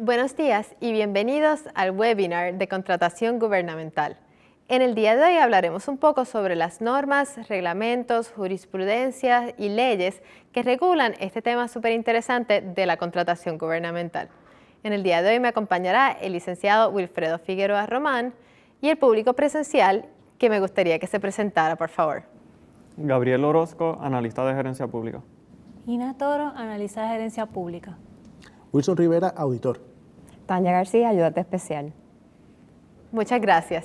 Buenos días y bienvenidos al webinar de contratación gubernamental. En el día de hoy hablaremos un poco sobre las normas, reglamentos, jurisprudencias y leyes que regulan este tema súper interesante de la contratación gubernamental. En el día de hoy me acompañará el licenciado Wilfredo Figueroa Román y el público presencial que me gustaría que se presentara, por favor. Gabriel Orozco, analista de gerencia pública. Ina Toro, analista de gerencia pública. Wilson Rivera, auditor. Tania García, ayudante especial. Muchas gracias.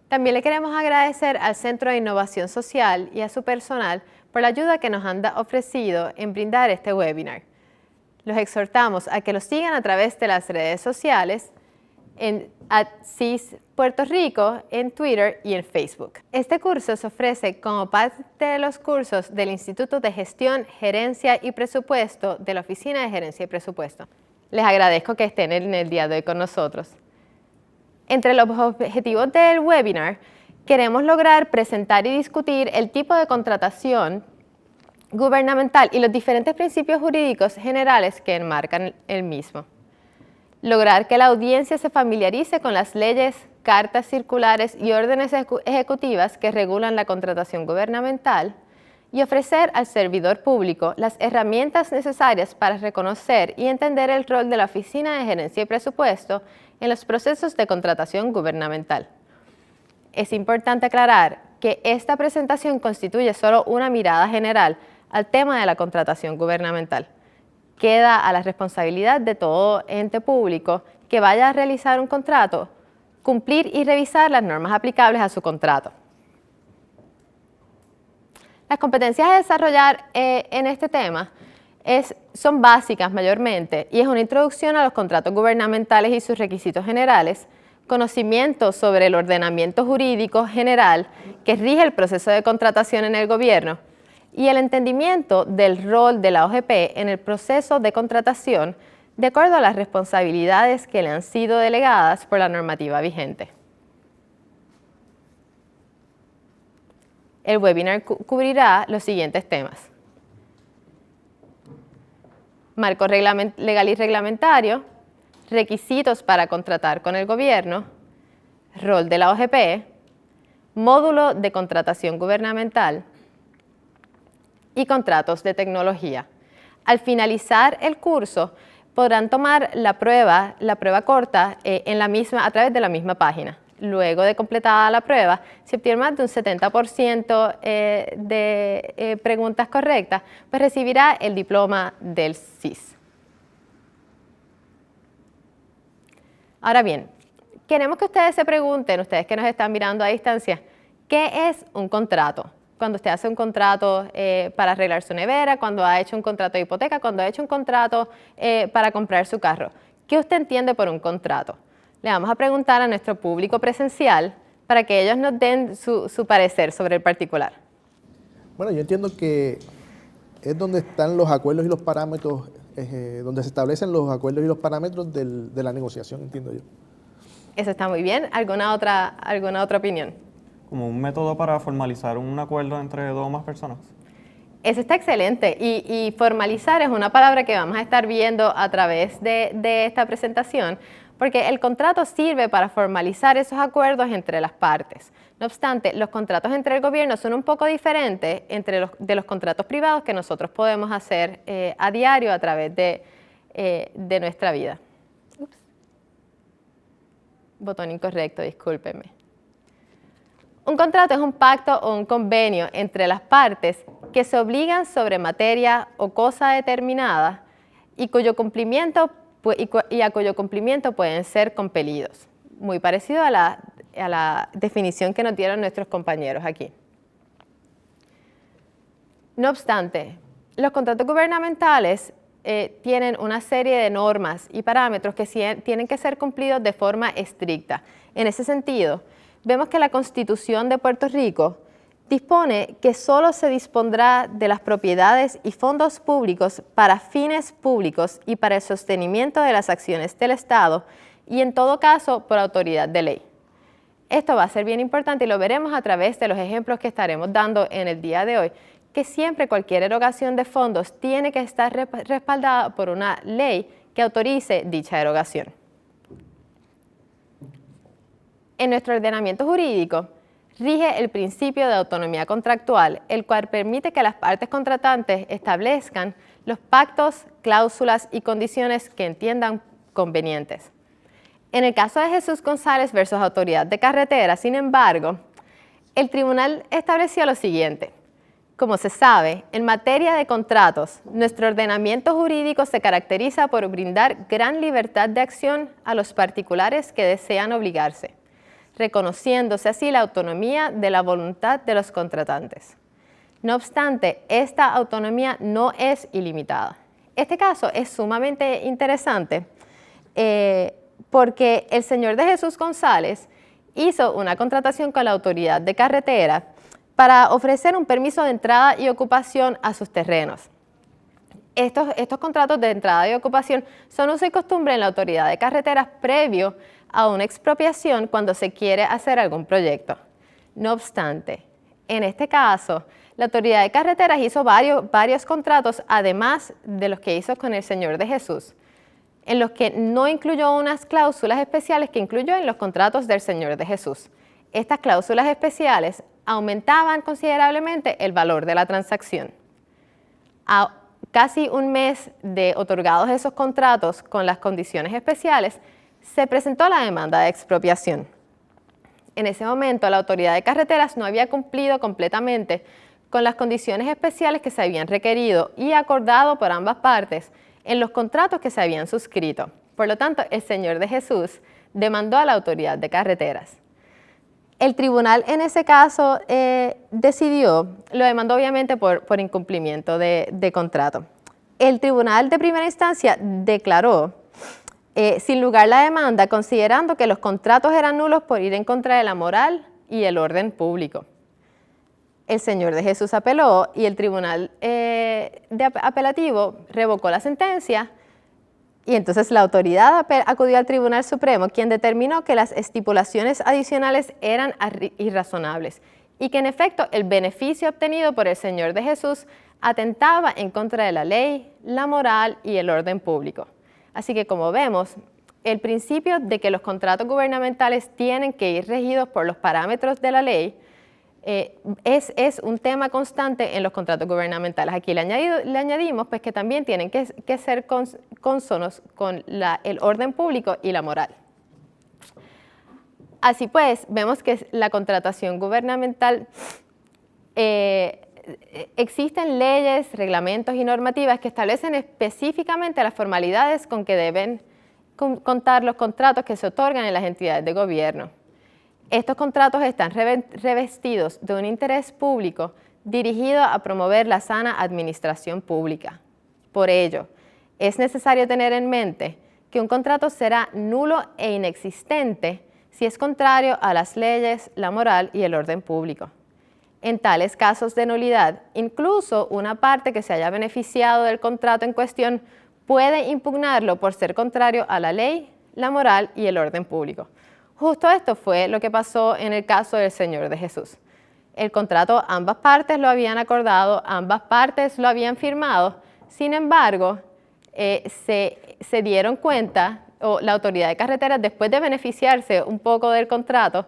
También le queremos agradecer al Centro de Innovación Social y a su personal por la ayuda que nos han ofrecido en brindar este webinar. Los exhortamos a que los sigan a través de las redes sociales en @CIS Puerto Rico, en Twitter y en Facebook. Este curso se ofrece como parte de los cursos del Instituto de Gestión, Gerencia y Presupuesto de la Oficina de Gerencia y Presupuesto. Les agradezco que estén en el día de hoy con nosotros. Entre los objetivos del webinar, queremos lograr presentar y discutir el tipo de contratación gubernamental y los diferentes principios jurídicos generales que enmarcan el mismo. Lograr que la audiencia se familiarice con las leyes, cartas circulares y órdenes ejecutivas que regulan la contratación gubernamental y ofrecer al servidor público las herramientas necesarias para reconocer y entender el rol de la Oficina de Gerencia y Presupuesto en los procesos de contratación gubernamental. Es importante aclarar que esta presentación constituye solo una mirada general al tema de la contratación gubernamental. Queda a la responsabilidad de todo ente público que vaya a realizar un contrato, cumplir y revisar las normas aplicables a su contrato. Las competencias a desarrollar en este tema son básicas mayormente y es una introducción a los contratos gubernamentales y sus requisitos generales, conocimiento sobre el ordenamiento jurídico general que rige el proceso de contratación en el gobierno y el entendimiento del rol de la OGP en el proceso de contratación de acuerdo a las responsabilidades que le han sido delegadas por la normativa vigente. El webinar cubrirá los siguientes temas: marco legal y reglamentario, requisitos para contratar con el gobierno, rol de la OGP, módulo de contratación gubernamental y contratos de tecnología. Al finalizar el curso, podrán tomar la prueba corta a través de la misma página. Luego de completada la prueba, si obtiene más de un 70% de preguntas correctas, pues recibirá el diploma del CIS. Ahora bien, queremos que ustedes se pregunten, ustedes que nos están mirando a distancia, ¿qué es un contrato? Cuando usted hace un contrato para arreglar su nevera, cuando ha hecho un contrato de hipoteca, cuando ha hecho un contrato para comprar su carro. ¿Qué usted entiende por un contrato? Le vamos a preguntar a nuestro público presencial para que ellos nos den su parecer sobre el particular. Bueno, yo entiendo que es donde están los acuerdos y los parámetros, donde se establecen los acuerdos y los parámetros de la negociación, entiendo yo. Eso está muy bien. ¿Alguna otra opinión? Como un método para formalizar un acuerdo entre dos o más personas. Eso está excelente y formalizar es una palabra que vamos a estar viendo a través de esta presentación, porque el contrato sirve para formalizar esos acuerdos entre las partes. No obstante, los contratos entre el gobierno son un poco diferentes de los contratos privados que nosotros podemos hacer a diario a través de nuestra vida. Ups. Botón incorrecto, discúlpenme. Un contrato es un pacto o un convenio entre las partes que se obligan sobre materia o cosa determinada y a cuyo cumplimiento pueden ser compelidos. Muy parecido a la definición que nos dieron nuestros compañeros aquí. No obstante, los contratos gubernamentales tienen una serie de normas y parámetros que tienen que ser cumplidos de forma estricta. En ese sentido, vemos que la Constitución de Puerto Rico dispone que solo se dispondrá de las propiedades y fondos públicos para fines públicos y para el sostenimiento de las acciones del Estado y en todo caso por autoridad de ley. Esto va a ser bien importante y lo veremos a través de los ejemplos que estaremos dando en el día de hoy, que siempre cualquier erogación de fondos tiene que estar respaldada por una ley que autorice dicha erogación. En nuestro ordenamiento jurídico rige el principio de autonomía contractual, el cual permite que las partes contratantes establezcan los pactos, cláusulas y condiciones que entiendan convenientes. En el caso de Jesús González versus Autoridad de Carretera, sin embargo, el tribunal estableció lo siguiente. Como se sabe, en materia de contratos, nuestro ordenamiento jurídico se caracteriza por brindar gran libertad de acción a los particulares que desean obligarse, reconociéndose así la autonomía de la voluntad de los contratantes. No obstante, esta autonomía no es ilimitada. Este caso es sumamente interesante porque el señor de Jesús González hizo una contratación con la Autoridad de Carretera para ofrecer un permiso de entrada y ocupación a sus terrenos. Estos contratos de entrada y ocupación son uso y costumbre en la Autoridad de Carreteras previo a una expropiación cuando se quiere hacer algún proyecto. No obstante, en este caso, la Autoridad de Carreteras hizo varios contratos, además de los que hizo con el Señor de Jesús, en los que no incluyó unas cláusulas especiales que incluyó en los contratos del Señor de Jesús. Estas cláusulas especiales aumentaban considerablemente el valor de la transacción. A casi un mes de otorgados esos contratos con las condiciones especiales, se presentó la demanda de expropiación. En ese momento, la Autoridad de Carreteras no había cumplido completamente con las condiciones especiales que se habían requerido y acordado por ambas partes en los contratos que se habían suscrito. Por lo tanto, el Señor de Jesús demandó a la Autoridad de Carreteras. El tribunal en ese caso lo demandó obviamente por incumplimiento de contrato. El tribunal de primera instancia declaró sin lugar la demanda, considerando que los contratos eran nulos por ir en contra de la moral y el orden público. El Señor de Jesús apeló y el tribunal apelativo revocó la sentencia y entonces la autoridad acudió al Tribunal Supremo, quien determinó que las estipulaciones adicionales eran irrazonables y que en efecto el beneficio obtenido por el Señor de Jesús atentaba en contra de la ley, la moral y el orden público. Así que como vemos, el principio de que los contratos gubernamentales tienen que ir regidos por los parámetros de la ley es un tema constante en los contratos gubernamentales. Aquí le añadimos pues, que también tienen que ser consonos con el orden público y la moral. Así pues, vemos que la contratación gubernamental, existen leyes, reglamentos y normativas que establecen específicamente las formalidades con que deben contar los contratos que se otorgan en las entidades de gobierno. Estos contratos están revestidos de un interés público dirigido a promover la sana administración pública. Por ello, es necesario tener en mente que un contrato será nulo e inexistente si es contrario a las leyes, la moral y el orden público. En tales casos de nulidad, incluso una parte que se haya beneficiado del contrato en cuestión puede impugnarlo por ser contrario a la ley, la moral y el orden público. Justo esto fue lo que pasó en el caso del Señor de Jesús. El contrato, ambas partes lo habían acordado, ambas partes lo habían firmado, sin embargo, se dieron cuenta, o la Autoridad de Carreteras, después de beneficiarse un poco del contrato,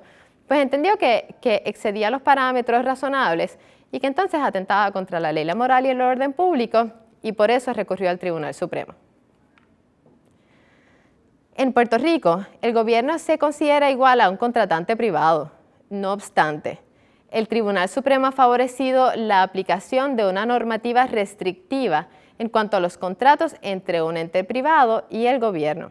pues entendió que excedía los parámetros razonables y que entonces atentaba contra la ley, la moral y el orden público, y por eso recurrió al Tribunal Supremo. En Puerto Rico, el gobierno se considera igual a un contratante privado. No obstante, el Tribunal Supremo ha favorecido la aplicación de una normativa restrictiva en cuanto a los contratos entre un ente privado y el gobierno.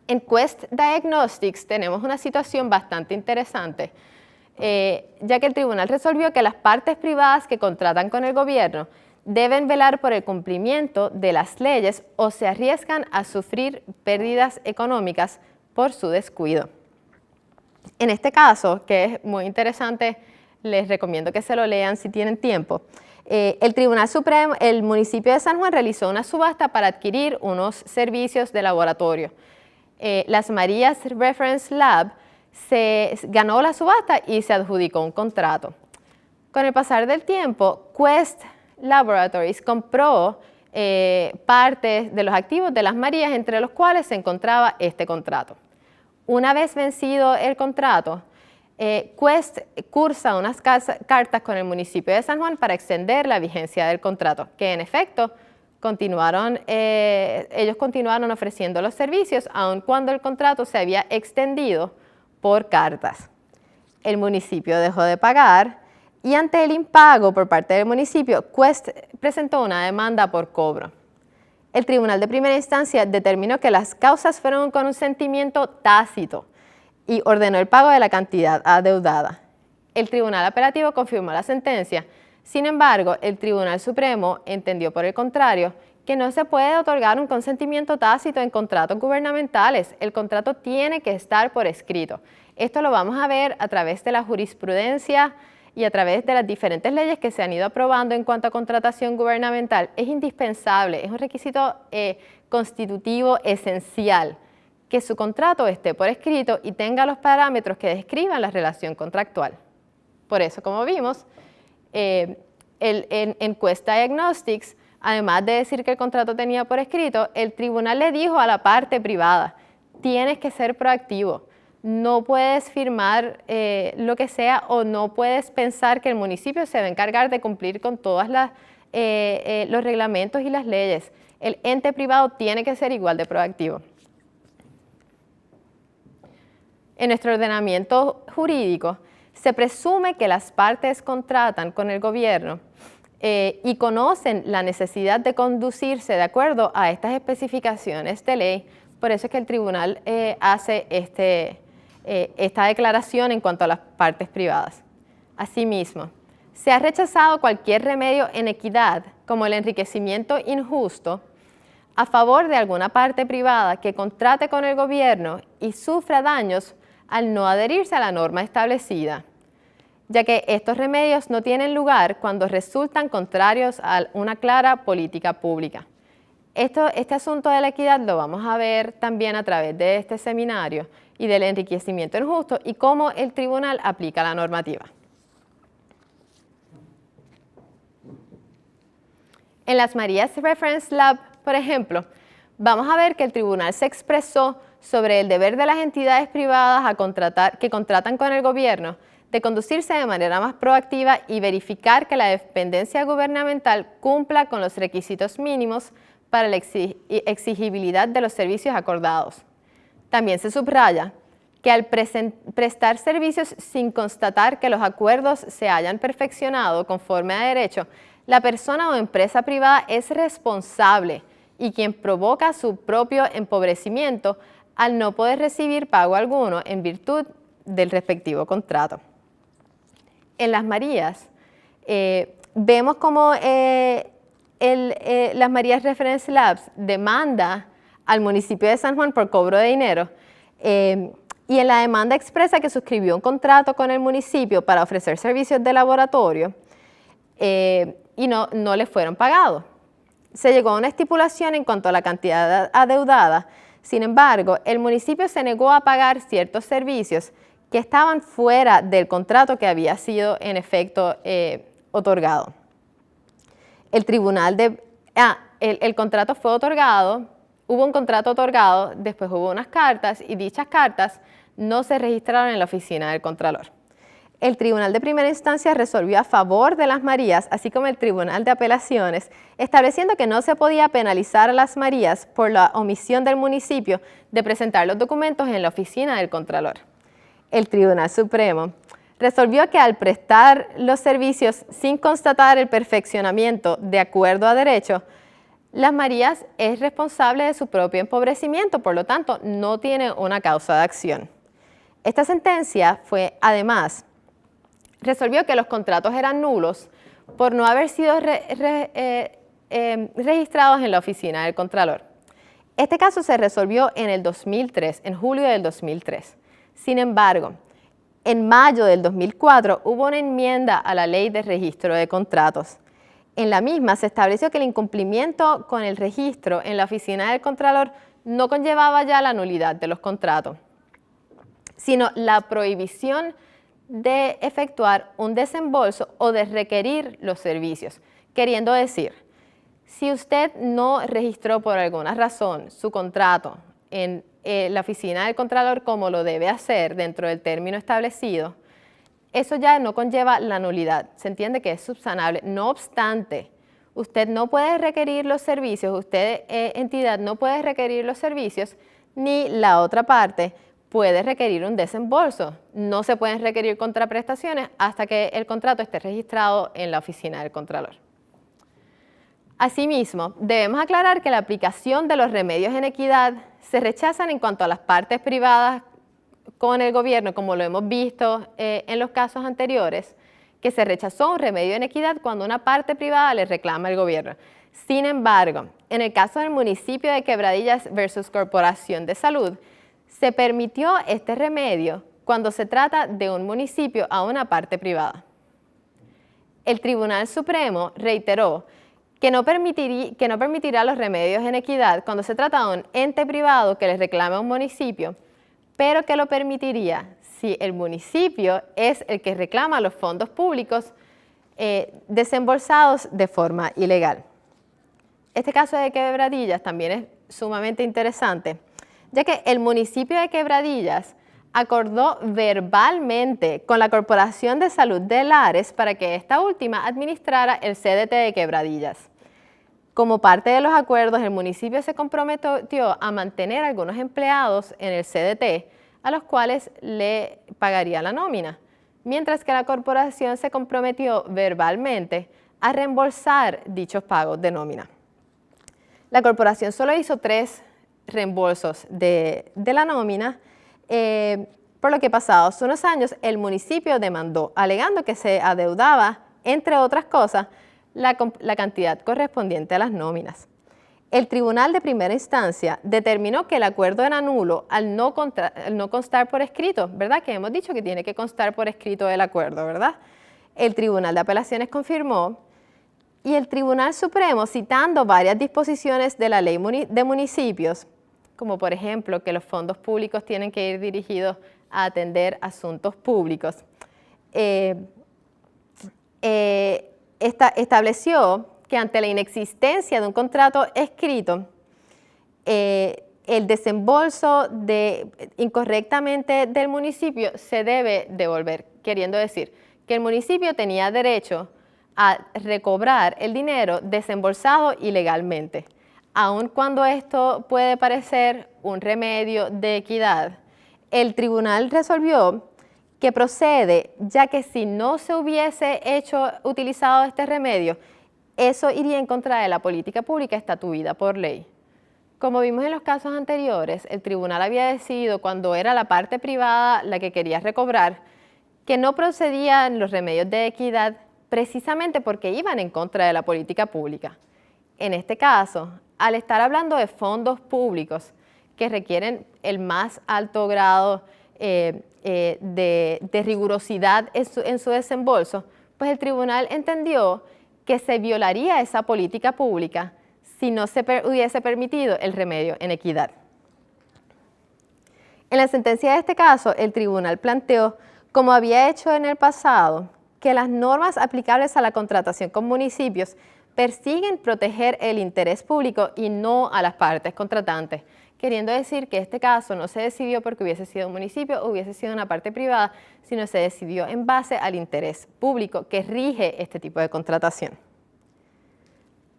En Quest Diagnostics tenemos una situación bastante interesante, ya que el tribunal resolvió que las partes privadas que contratan con el gobierno deben velar por el cumplimiento de las leyes o se arriesgan a sufrir pérdidas económicas por su descuido. En este caso, que es muy interesante, les recomiendo que se lo lean si tienen tiempo. El Tribunal Supremo, el municipio de San Juan realizó una subasta para adquirir unos servicios de laboratorio. Las Marías Reference Lab ganó la subasta y se adjudicó un contrato. Con el pasar del tiempo, Quest Laboratories compró partes de los activos de Las Marías, entre los cuales se encontraba este contrato. Una vez vencido el contrato, Quest cursa unas cartas con el municipio de San Juan para extender la vigencia del contrato, que en efecto ellos continuaron ofreciendo los servicios aun cuando el contrato se había extendido por cartas. El municipio dejó de pagar y ante el impago por parte del municipio, Quest presentó una demanda por cobro. El tribunal de primera instancia determinó que las causas fueron un consentimiento tácito y ordenó el pago de la cantidad adeudada. El tribunal apelativo confirmó la sentencia. Sin embargo, el Tribunal Supremo entendió por el contrario que no se puede otorgar un consentimiento tácito en contratos gubernamentales. El contrato tiene que estar por escrito. Esto lo vamos a ver a través de la jurisprudencia y a través de las diferentes leyes que se han ido aprobando en cuanto a contratación gubernamental. Es indispensable, es un requisito constitutivo esencial que su contrato esté por escrito y tenga los parámetros que describan la relación contractual. Por eso, como vimos, en Quest Diagnostics, además de decir que el contrato tenía por escrito, el tribunal le dijo a la parte privada, tienes que ser proactivo, no puedes firmar lo que sea o no puedes pensar que el municipio se va a encargar de cumplir con todos los reglamentos y las leyes. El ente privado tiene que ser igual de proactivo. En nuestro ordenamiento jurídico, se presume que las partes contratan con el gobierno y conocen la necesidad de conducirse de acuerdo a estas especificaciones de ley. Por eso es que el tribunal hace esta declaración en cuanto a las partes privadas. Asimismo, se ha rechazado cualquier remedio en equidad, como el enriquecimiento injusto, a favor de alguna parte privada que contrate con el gobierno y sufra daños al no adherirse a la norma establecida, ya que estos remedios no tienen lugar cuando resultan contrarios a una clara política pública. Este asunto de la equidad lo vamos a ver también a través de este seminario y del enriquecimiento injusto y cómo el tribunal aplica la normativa. En Las Marías Reference Lab, por ejemplo, vamos a ver que el tribunal se expresó sobre el deber de las entidades privadas que contratan con el gobierno de conducirse de manera más proactiva y verificar que la dependencia gubernamental cumpla con los requisitos mínimos para la exigibilidad de los servicios acordados. También se subraya que al prestar servicios sin constatar que los acuerdos se hayan perfeccionado conforme a derecho, la persona o empresa privada es responsable y quien provoca su propio empobrecimiento al no poder recibir pago alguno en virtud del respectivo contrato. En Las Marías, vemos cómo Las Marías Reference Labs demanda al municipio de San Juan por cobro de dinero y en la demanda expresa que suscribió un contrato con el municipio para ofrecer servicios de laboratorio y no le fueron pagados. Se llegó a una estipulación en cuanto a la cantidad adeudada. Sin embargo, el municipio se negó a pagar ciertos servicios que estaban fuera del contrato que había sido en efecto otorgado. El contrato fue otorgado, hubo un contrato otorgado, después hubo unas cartas y dichas cartas no se registraron en la oficina del Contralor. El Tribunal de Primera Instancia resolvió a favor de Las Marías, así como el Tribunal de Apelaciones, estableciendo que no se podía penalizar a Las Marías por la omisión del municipio de presentar los documentos en la oficina del Contralor. El Tribunal Supremo resolvió que al prestar los servicios sin constatar el perfeccionamiento de acuerdo a derecho, Las Marías es responsable de su propio empobrecimiento, por lo tanto, no tiene una causa de acción. Esta sentencia fue, además, resolvió que los contratos eran nulos por no haber sido registrados en la oficina del Contralor. Este caso se resolvió en el 2003, en julio del 2003. Sin embargo, en mayo del 2004 hubo una enmienda a la Ley de Registro de Contratos. En la misma se estableció que el incumplimiento con el registro en la oficina del Contralor no conllevaba ya la nulidad de los contratos, sino la prohibición de efectuar un desembolso o de requerir los servicios, queriendo decir, Si usted no registró por alguna razón su contrato en la oficina del Contralor como lo debe hacer dentro del término establecido, eso ya no conlleva la nulidad. Se entiende que es subsanable. No obstante, usted no puede requerir los servicios, usted, entidad, no puede requerir los servicios, ni la otra parte puede requerir un desembolso. No se pueden requerir contraprestaciones hasta que el contrato esté registrado en la oficina del Contralor. Asimismo, debemos aclarar que la aplicación de los remedios en equidad se rechazan en cuanto a las partes privadas con el gobierno, como lo hemos visto en los casos anteriores, que se rechazó un remedio en equidad cuando una parte privada le reclama al gobierno. Sin embargo, en el caso del municipio de Quebradillas versus Corporación de Salud, se permitió este remedio cuando se trata de un municipio a una parte privada. El Tribunal Supremo reiteró que no permitirá los remedios en equidad cuando se trata de un ente privado que le reclame a un municipio, pero que lo permitiría si el municipio es el que reclama los fondos públicos desembolsados de forma ilegal. Este caso de Quebradillas también es sumamente interesante, ya que el municipio de Quebradillas acordó verbalmente con la Corporación de Salud de Lares para que esta última administrara el CDT de Quebradillas. Como parte de los acuerdos, el municipio se comprometió a mantener algunos empleados en el CDT, a los cuales le pagaría la nómina, mientras que la corporación se comprometió verbalmente a reembolsar dichos pagos de nómina. La corporación solo hizo 3 reembolsos de la nómina, por lo que pasados unos años el municipio demandó, alegando que se adeudaba, entre otras cosas, la cantidad correspondiente a las nóminas. El tribunal de primera instancia determinó que el acuerdo era nulo al no constar por escrito, ¿verdad? Que hemos dicho que tiene que constar por escrito el acuerdo, ¿verdad? El Tribunal de Apelaciones confirmó y el Tribunal Supremo, citando varias disposiciones de la Ley de Municipios, como por ejemplo que los fondos públicos tienen que ir dirigidos a atender asuntos públicos, estableció que ante la inexistencia de un contrato escrito, el desembolso incorrectamente del municipio se debe devolver, queriendo decir que el municipio tenía derecho a recobrar el dinero desembolsado ilegalmente. Aun cuando esto puede parecer un remedio de equidad, el tribunal resolvió que procede, ya que si no se hubiese utilizado este remedio, eso iría en contra de la política pública estatuida por ley. Como vimos en los casos anteriores, el tribunal había decidido, cuando era la parte privada la que quería recobrar, que no procedían los remedios de equidad precisamente porque iban en contra de la política pública. En este caso, al estar hablando de fondos públicos que requieren el más alto grado de rigurosidad en su desembolso, pues el tribunal entendió que se violaría esa política pública si no se hubiese permitido el remedio en equidad. En la sentencia de este caso, el tribunal planteó, como había hecho en el pasado, que las normas aplicables a la contratación con municipios persiguen proteger el interés público y no a las partes contratantes, queriendo decir que este caso no se decidió porque hubiese sido un municipio o hubiese sido una parte privada, sino se decidió en base al interés público que rige este tipo de contratación.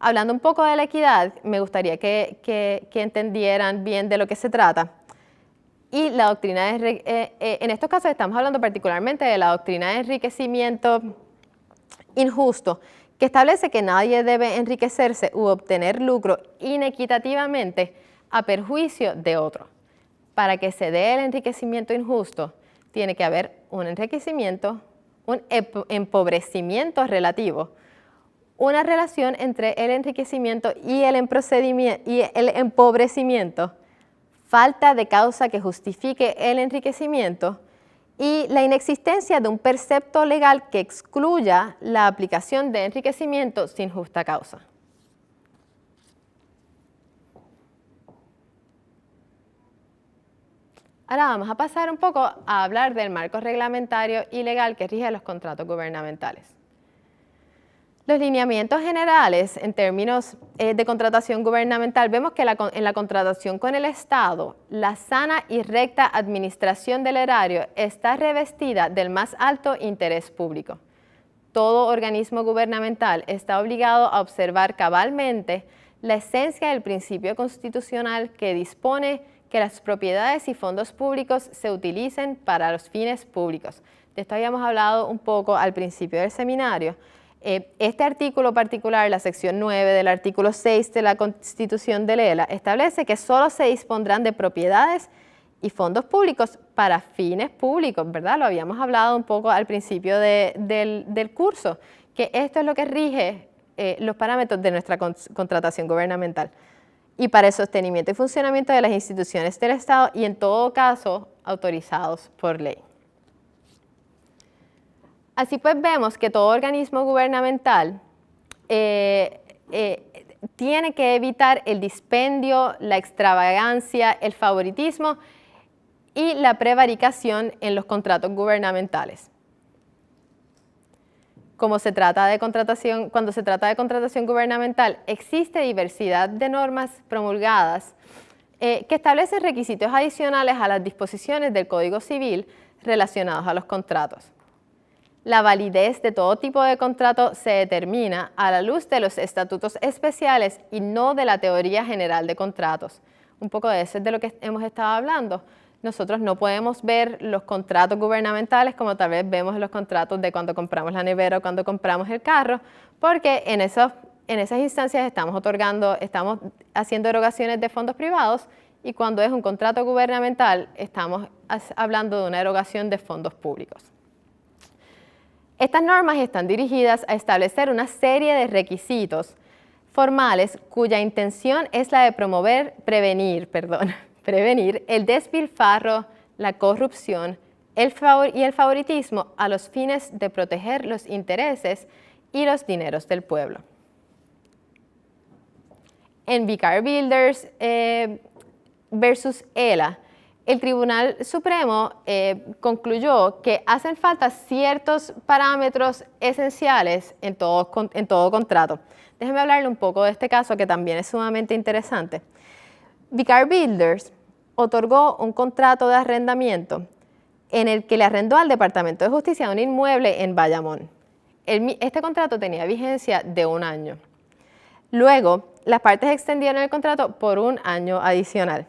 Hablando un poco de la equidad, me gustaría que entendieran bien de lo que se trata. Y la doctrina en estos casos estamos hablando particularmente de la doctrina de enriquecimiento injusto, que establece que nadie debe enriquecerse u obtener lucro inequitativamente a perjuicio de otro. Para que se dé el enriquecimiento injusto, tiene que haber un enriquecimiento, un empobrecimiento relativo, una relación entre el enriquecimiento y el empobrecimiento, falta de causa que justifique el enriquecimiento y la inexistencia de un precepto legal que excluya la aplicación de enriquecimiento sin justa causa. Ahora vamos a pasar un poco a hablar del marco reglamentario y legal que rige los contratos gubernamentales. Los lineamientos generales en términos de contratación gubernamental, vemos que en la contratación con el Estado, la sana y recta administración del erario está revestida del más alto interés público. Todo organismo gubernamental está obligado a observar cabalmente la esencia del principio constitucional que dispone que las propiedades y fondos públicos se utilicen para los fines públicos. De esto habíamos hablado un poco al principio del seminario. Este artículo particular, la sección 9 del artículo 6 de la Constitución del ELA, establece que solo se dispondrán de propiedades y fondos públicos para fines públicos, ¿verdad? Lo habíamos hablado un poco al principio del curso, que esto es lo que rige los parámetros de nuestra contratación gubernamental y para el sostenimiento y funcionamiento de las instituciones del Estado y en todo caso autorizados por ley. Así pues vemos que todo organismo gubernamental tiene que evitar el dispendio, la extravagancia, el favoritismo y la prevaricación en los contratos gubernamentales. Cuando se trata de contratación gubernamental, existe diversidad de normas promulgadas que establecen requisitos adicionales a las disposiciones del Código Civil relacionados a los contratos. La validez de todo tipo de contrato se determina a la luz de los estatutos especiales y no de la teoría general de contratos. Un poco de eso es de lo que hemos estado hablando. Nosotros no podemos ver los contratos gubernamentales como tal vez vemos los contratos de cuando compramos la nevera o cuando compramos el carro, porque en esas instancias estamos haciendo erogaciones de fondos privados y cuando es un contrato gubernamental estamos hablando de una erogación de fondos públicos. Estas normas están dirigidas a establecer una serie de requisitos formales cuya intención es la de prevenir el despilfarro, la corrupción y el favoritismo a los fines de proteger los intereses y los dineros del pueblo. En Vicar Builders versus ELA, el Tribunal Supremo concluyó que hacen falta ciertos parámetros esenciales en todo contrato. Déjenme hablarle un poco de este caso que también es sumamente interesante. Vicar Builders otorgó un contrato de arrendamiento en el que le arrendó al Departamento de Justicia un inmueble en Bayamón. Este contrato tenía vigencia de 1 año. Luego, las partes extendieron el contrato por 1 año adicional.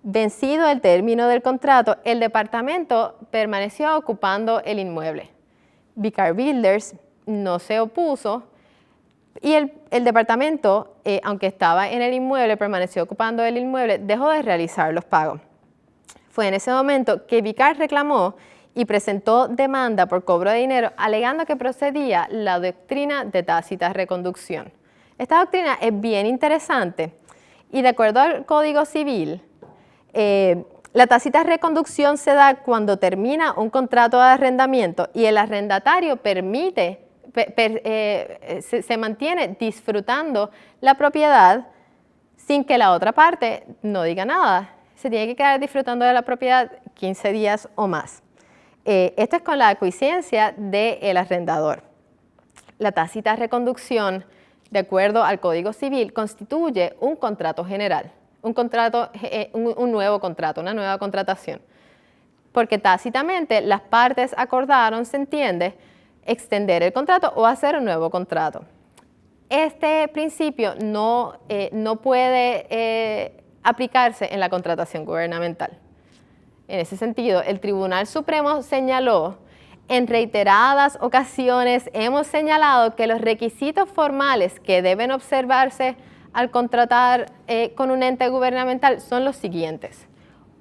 Vencido el término del contrato, el departamento permaneció ocupando el inmueble. Vicar Builders no se opuso y el departamento, aunque estaba en el inmueble, permaneció ocupando el inmueble, dejó de realizar los pagos. Fue en ese momento que Vicar reclamó y presentó demanda por cobro de dinero, alegando que procedía la doctrina de tácita reconducción. Esta doctrina es bien interesante y de acuerdo al Código Civil, la tácita reconducción se da cuando termina un contrato de arrendamiento y el arrendatario se mantiene disfrutando la propiedad sin que la otra parte no diga nada. Se tiene que quedar disfrutando de la propiedad 15 días o más. Esto es con la aquiescencia del arrendador. La tácita reconducción, de acuerdo al Código Civil, constituye un contrato general. Un nuevo contrato, una nueva contratación. Porque tácitamente las partes acordaron, se entiende, extender el contrato o hacer un nuevo contrato. Este principio no puede aplicarse en la contratación gubernamental. En ese sentido, el Tribunal Supremo señaló, en reiteradas ocasiones hemos señalado que los requisitos formales que deben observarse al contratar con un ente gubernamental son los siguientes.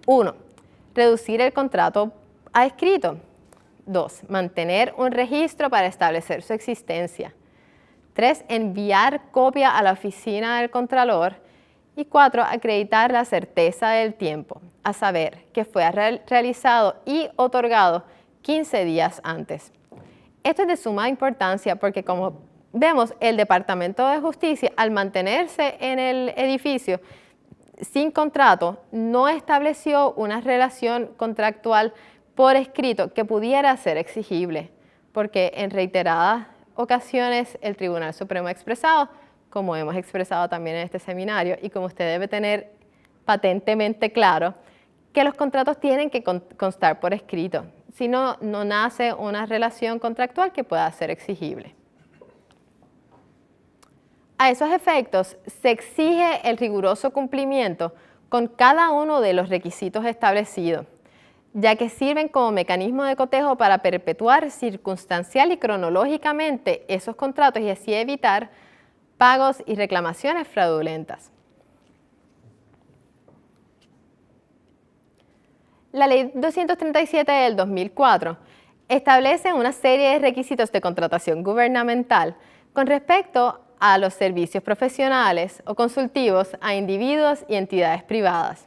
1. Reducir el contrato a escrito. 2. Mantener un registro para establecer su existencia. 3. Enviar copia a la oficina del Contralor. Y 4. Acreditar la certeza del tiempo, a saber, que fue realizado y otorgado 15 días antes. Esto es de suma importancia porque, como vemos, el Departamento de Justicia, al mantenerse en el edificio sin contrato, no estableció una relación contractual por escrito que pudiera ser exigible, porque en reiteradas ocasiones el Tribunal Supremo ha expresado, como hemos expresado también en este seminario, y como usted debe tener patentemente claro, que los contratos tienen que constar por escrito. Si no, no nace una relación contractual que pueda ser exigible. A esos efectos, se exige el riguroso cumplimiento con cada uno de los requisitos establecidos, ya que sirven como mecanismo de cotejo para perpetuar circunstancial y cronológicamente esos contratos y así evitar pagos y reclamaciones fraudulentas. La Ley 237 del 2004 establece una serie de requisitos de contratación gubernamental con respecto a los servicios profesionales o consultivos a individuos y entidades privadas.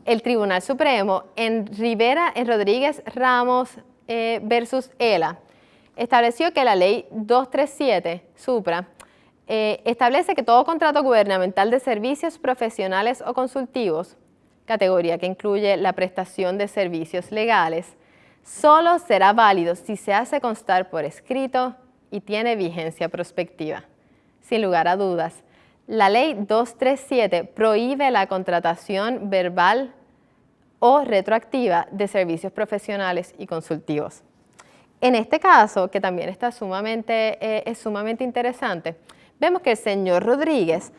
El Tribunal Supremo en Rodríguez Ramos versus ELA estableció que la Ley 237 Supra establece que todo contrato gubernamental de servicios profesionales o consultivos, categoría que incluye la prestación de servicios legales, solo será válido si se hace constar por escrito y tiene vigencia prospectiva. Sin lugar a dudas, la Ley 237 prohíbe la contratación verbal o retroactiva de servicios profesionales y consultivos. En este caso, que también está es sumamente interesante, vemos que el señor Rodríguez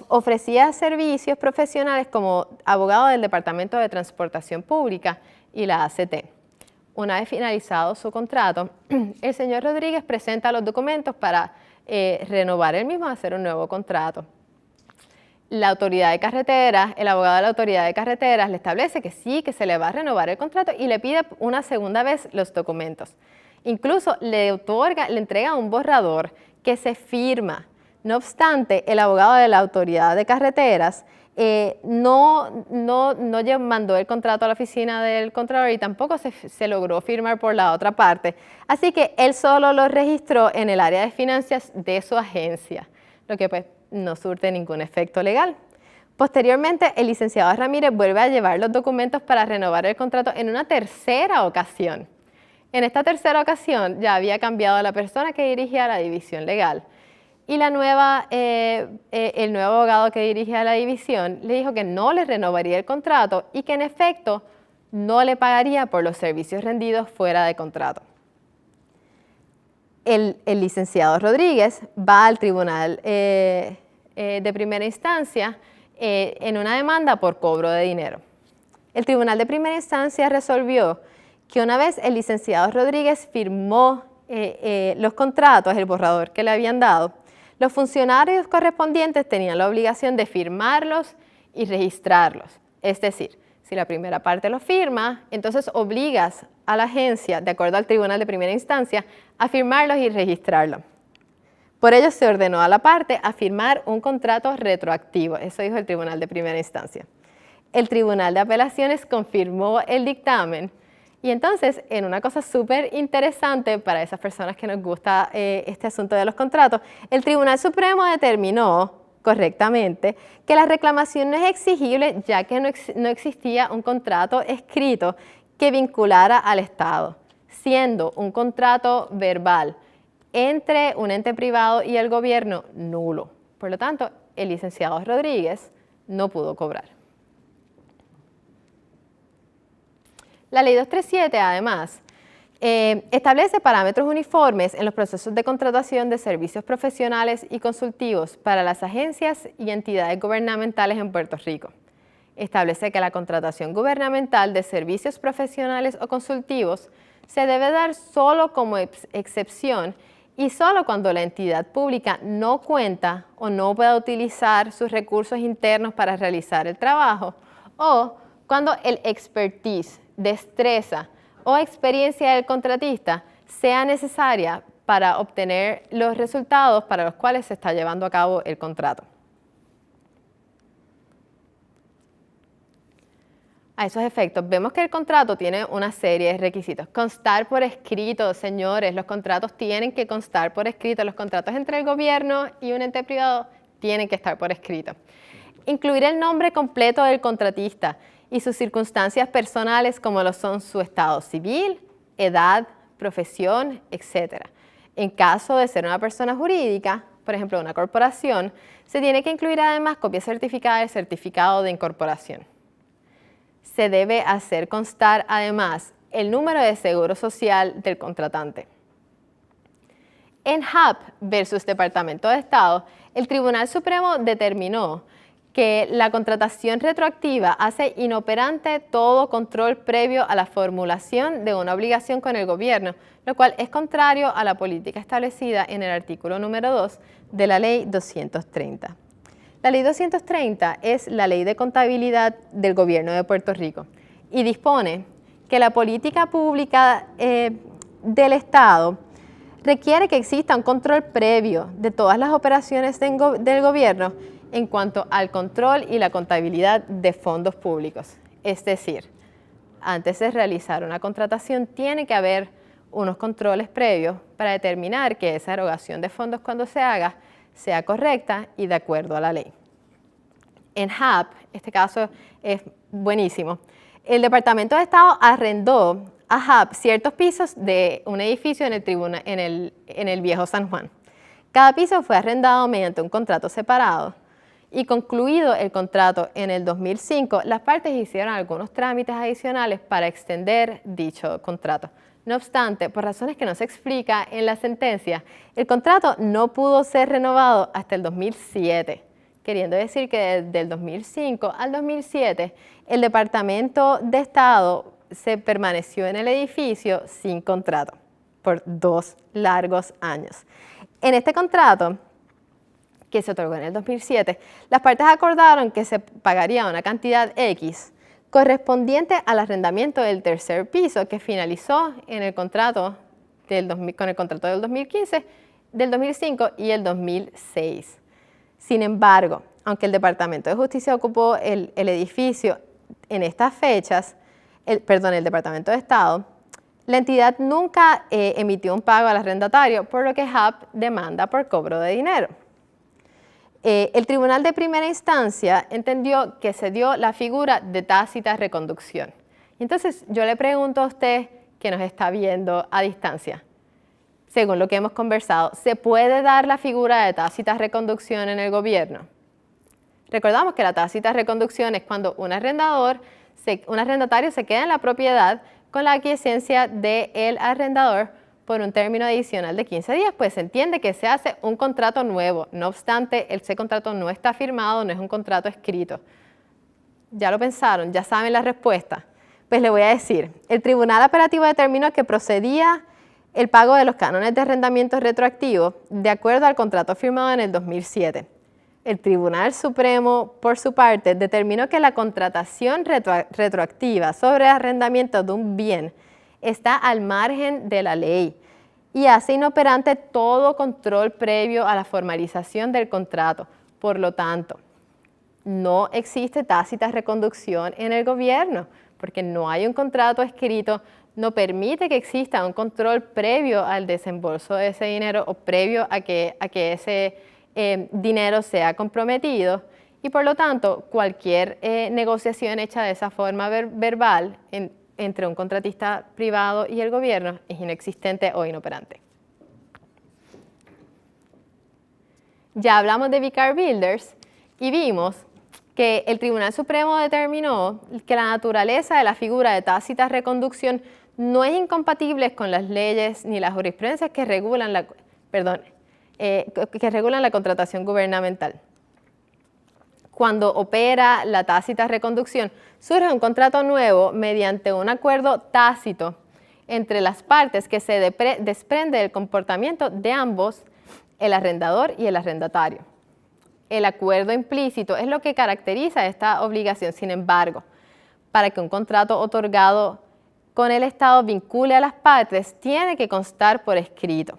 ofrecía servicios profesionales como abogado del Departamento de Transportación Pública y la ACT. Una vez finalizado su contrato, el señor Rodríguez presenta los documentos para renovar el mismo, hacer un nuevo contrato. La autoridad de carreteras, el abogado de la autoridad de carreteras le establece que sí, que se le va a renovar el contrato y le pide una segunda vez los documentos. Incluso le entrega un borrador que se firma. No obstante, el abogado de la autoridad de carreteras no mandó el contrato a la oficina del Contralor y tampoco se logró firmar por la otra parte. Así que él solo lo registró en el área de finanzas de su agencia, lo que pues no surte ningún efecto legal. Posteriormente, el licenciado Ramírez vuelve a llevar los documentos para renovar el contrato en una tercera ocasión. En esta tercera ocasión ya había cambiado la persona que dirigía la división legal. Y el nuevo abogado que dirigía la división le dijo que no le renovaría el contrato y que en efecto no le pagaría por los servicios rendidos fuera de contrato. El licenciado Rodríguez va al tribunal de primera instancia en una demanda por cobro de dinero. El tribunal de primera instancia resolvió que una vez el licenciado Rodríguez firmó los contratos, el borrador que le habían dado, los funcionarios correspondientes tenían la obligación de firmarlos y registrarlos. Es decir, si la primera parte lo firma, entonces obligas a la agencia, de acuerdo al tribunal de primera instancia, a firmarlos y registrarlos. Por ello se ordenó a la parte a firmar un contrato retroactivo. Eso dijo el tribunal de primera instancia. El tribunal de apelaciones confirmó el dictamen. Y entonces, en una cosa súper interesante para esas personas que nos gusta este asunto de los contratos, el Tribunal Supremo determinó correctamente que la reclamación no es exigible ya que no existía un contrato escrito que vinculara al Estado, siendo un contrato verbal entre un ente privado y el gobierno nulo. Por lo tanto, el licenciado Rodríguez no pudo cobrar. La Ley 237, además, establece parámetros uniformes en los procesos de contratación de servicios profesionales y consultivos para las agencias y entidades gubernamentales en Puerto Rico. Establece que la contratación gubernamental de servicios profesionales o consultivos se debe dar solo como excepción y solo cuando la entidad pública no cuenta o no pueda utilizar sus recursos internos para realizar el trabajo o cuando el expertise, destreza o experiencia del contratista sea necesaria para obtener los resultados para los cuales se está llevando a cabo el contrato. A esos efectos, vemos que el contrato tiene una serie de requisitos. Constar por escrito, señores, los contratos tienen que constar por escrito. Los contratos entre el gobierno y un ente privado tienen que estar por escrito. Incluir el nombre completo del contratista y sus circunstancias personales como lo son su estado civil, edad, profesión, etc. En caso de ser una persona jurídica, por ejemplo, una corporación, se tiene que incluir además copia certificada del certificado de incorporación. Se debe hacer constar además el número de seguro social del contratante. En HAP versus Departamento de Estado, el Tribunal Supremo determinó que la contratación retroactiva hace inoperante todo control previo a la formulación de una obligación con el gobierno, lo cual es contrario a la política establecida en el artículo número 2 de la Ley 230. La Ley 230 es la ley de contabilidad del gobierno de Puerto Rico y dispone que la política pública del Estado requiere que exista un control previo de todas las operaciones del gobierno en cuanto al control y la contabilidad de fondos públicos. Es decir, antes de realizar una contratación tiene que haber unos controles previos para determinar que esa erogación de fondos cuando se haga sea correcta y de acuerdo a la ley. En HAP, este caso es buenísimo, el Departamento de Estado arrendó a HAP ciertos pisos de un edificio en el Viejo San Juan. Cada piso fue arrendado mediante un contrato separado y concluido el contrato en el 2005, las partes hicieron algunos trámites adicionales para extender dicho contrato. No obstante, por razones que no se explica en la sentencia, el contrato no pudo ser renovado hasta el 2007, queriendo decir que desde el 2005 al 2007 el Departamento de Estado se permaneció en el edificio sin contrato por 2 largos años. En este contrato, que se otorgó en el 2007, las partes acordaron que se pagaría una cantidad X correspondiente al arrendamiento del tercer piso que finalizó en el contrato con el contrato del 2015, del 2005 y el 2006. Sin embargo, aunque el Departamento de Justicia ocupó el edificio en estas fechas, el Departamento de Estado, la entidad nunca emitió un pago al arrendatario, por lo que HAP demanda por cobro de dinero. El Tribunal de Primera Instancia entendió que se dio la figura de tácita reconducción. Entonces, yo le pregunto a usted que nos está viendo a distancia, según lo que hemos conversado, ¿se puede dar la figura de tácita reconducción en el gobierno? Recordamos que la tácita reconducción es cuando un arrendatario se queda en la propiedad con la aquiescencia del arrendador por un término adicional de 15 días, pues se entiende que se hace un contrato nuevo. No obstante, ese contrato no está firmado, no es un contrato escrito. ¿Ya lo pensaron? ¿Ya saben la respuesta? Pues le voy a decir, el Tribunal Apelativo determinó que procedía el pago de los cánones de arrendamiento retroactivo de acuerdo al contrato firmado en el 2007. El Tribunal Supremo, por su parte, determinó que la contratación retroactiva sobre arrendamiento de un bien está al margen de la ley y hace inoperante todo control previo a la formalización del contrato. Por lo tanto, no existe tácita reconducción en el gobierno, porque no hay un contrato escrito, no permite que exista un control previo al desembolso de ese dinero o previo a que ese dinero sea comprometido, y por lo tanto cualquier negociación hecha de esa forma verbal entre un contratista privado y el gobierno es inexistente o inoperante. Ya hablamos de Vicar Builders y vimos que el Tribunal Supremo determinó que la naturaleza de la figura de tácita reconducción no es incompatible con las leyes ni las jurisprudencias que regulan la contratación gubernamental. Cuando opera la tácita reconducción, surge un contrato nuevo mediante un acuerdo tácito entre las partes que se desprende del comportamiento de ambos, el arrendador y el arrendatario. El acuerdo implícito es lo que caracteriza esta obligación. Sin embargo, para que un contrato otorgado con el Estado vincule a las partes, tiene que constar por escrito.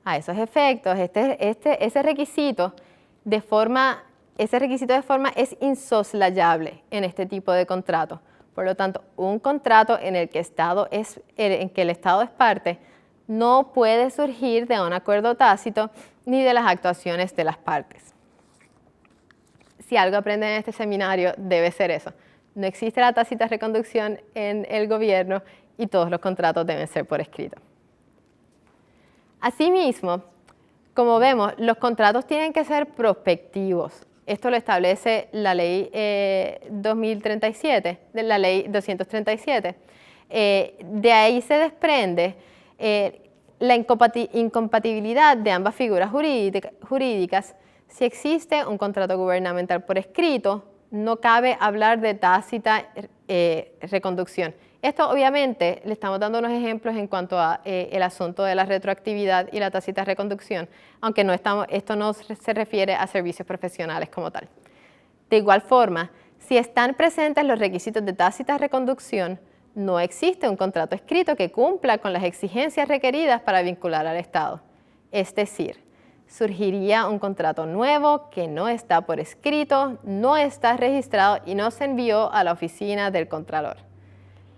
A esos efectos, ese requisito de forma es insoslayable en este tipo de contrato. Por lo tanto, un contrato en el que el Estado es parte no puede surgir de un acuerdo tácito ni de las actuaciones de las partes. Si algo aprenden en este seminario, debe ser eso. No existe la tácita reconducción en el gobierno y todos los contratos deben ser por escrito. Asimismo, como vemos, los contratos tienen que ser prospectivos. Esto lo establece la ley 2037, la ley 237. De ahí se desprende la incompatibilidad de ambas figuras jurídicas. Si existe un contrato gubernamental por escrito, no cabe hablar de tácita reconducción. Esto obviamente le estamos dando unos ejemplos en cuanto a el asunto de la retroactividad y la tácita reconducción, aunque esto no se refiere a servicios profesionales como tal. De igual forma, si están presentes los requisitos de tácita reconducción, no existe un contrato escrito que cumpla con las exigencias requeridas para vincular al Estado. Es decir, surgiría un contrato nuevo que no está por escrito, no está registrado y no se envió a la oficina del Contralor.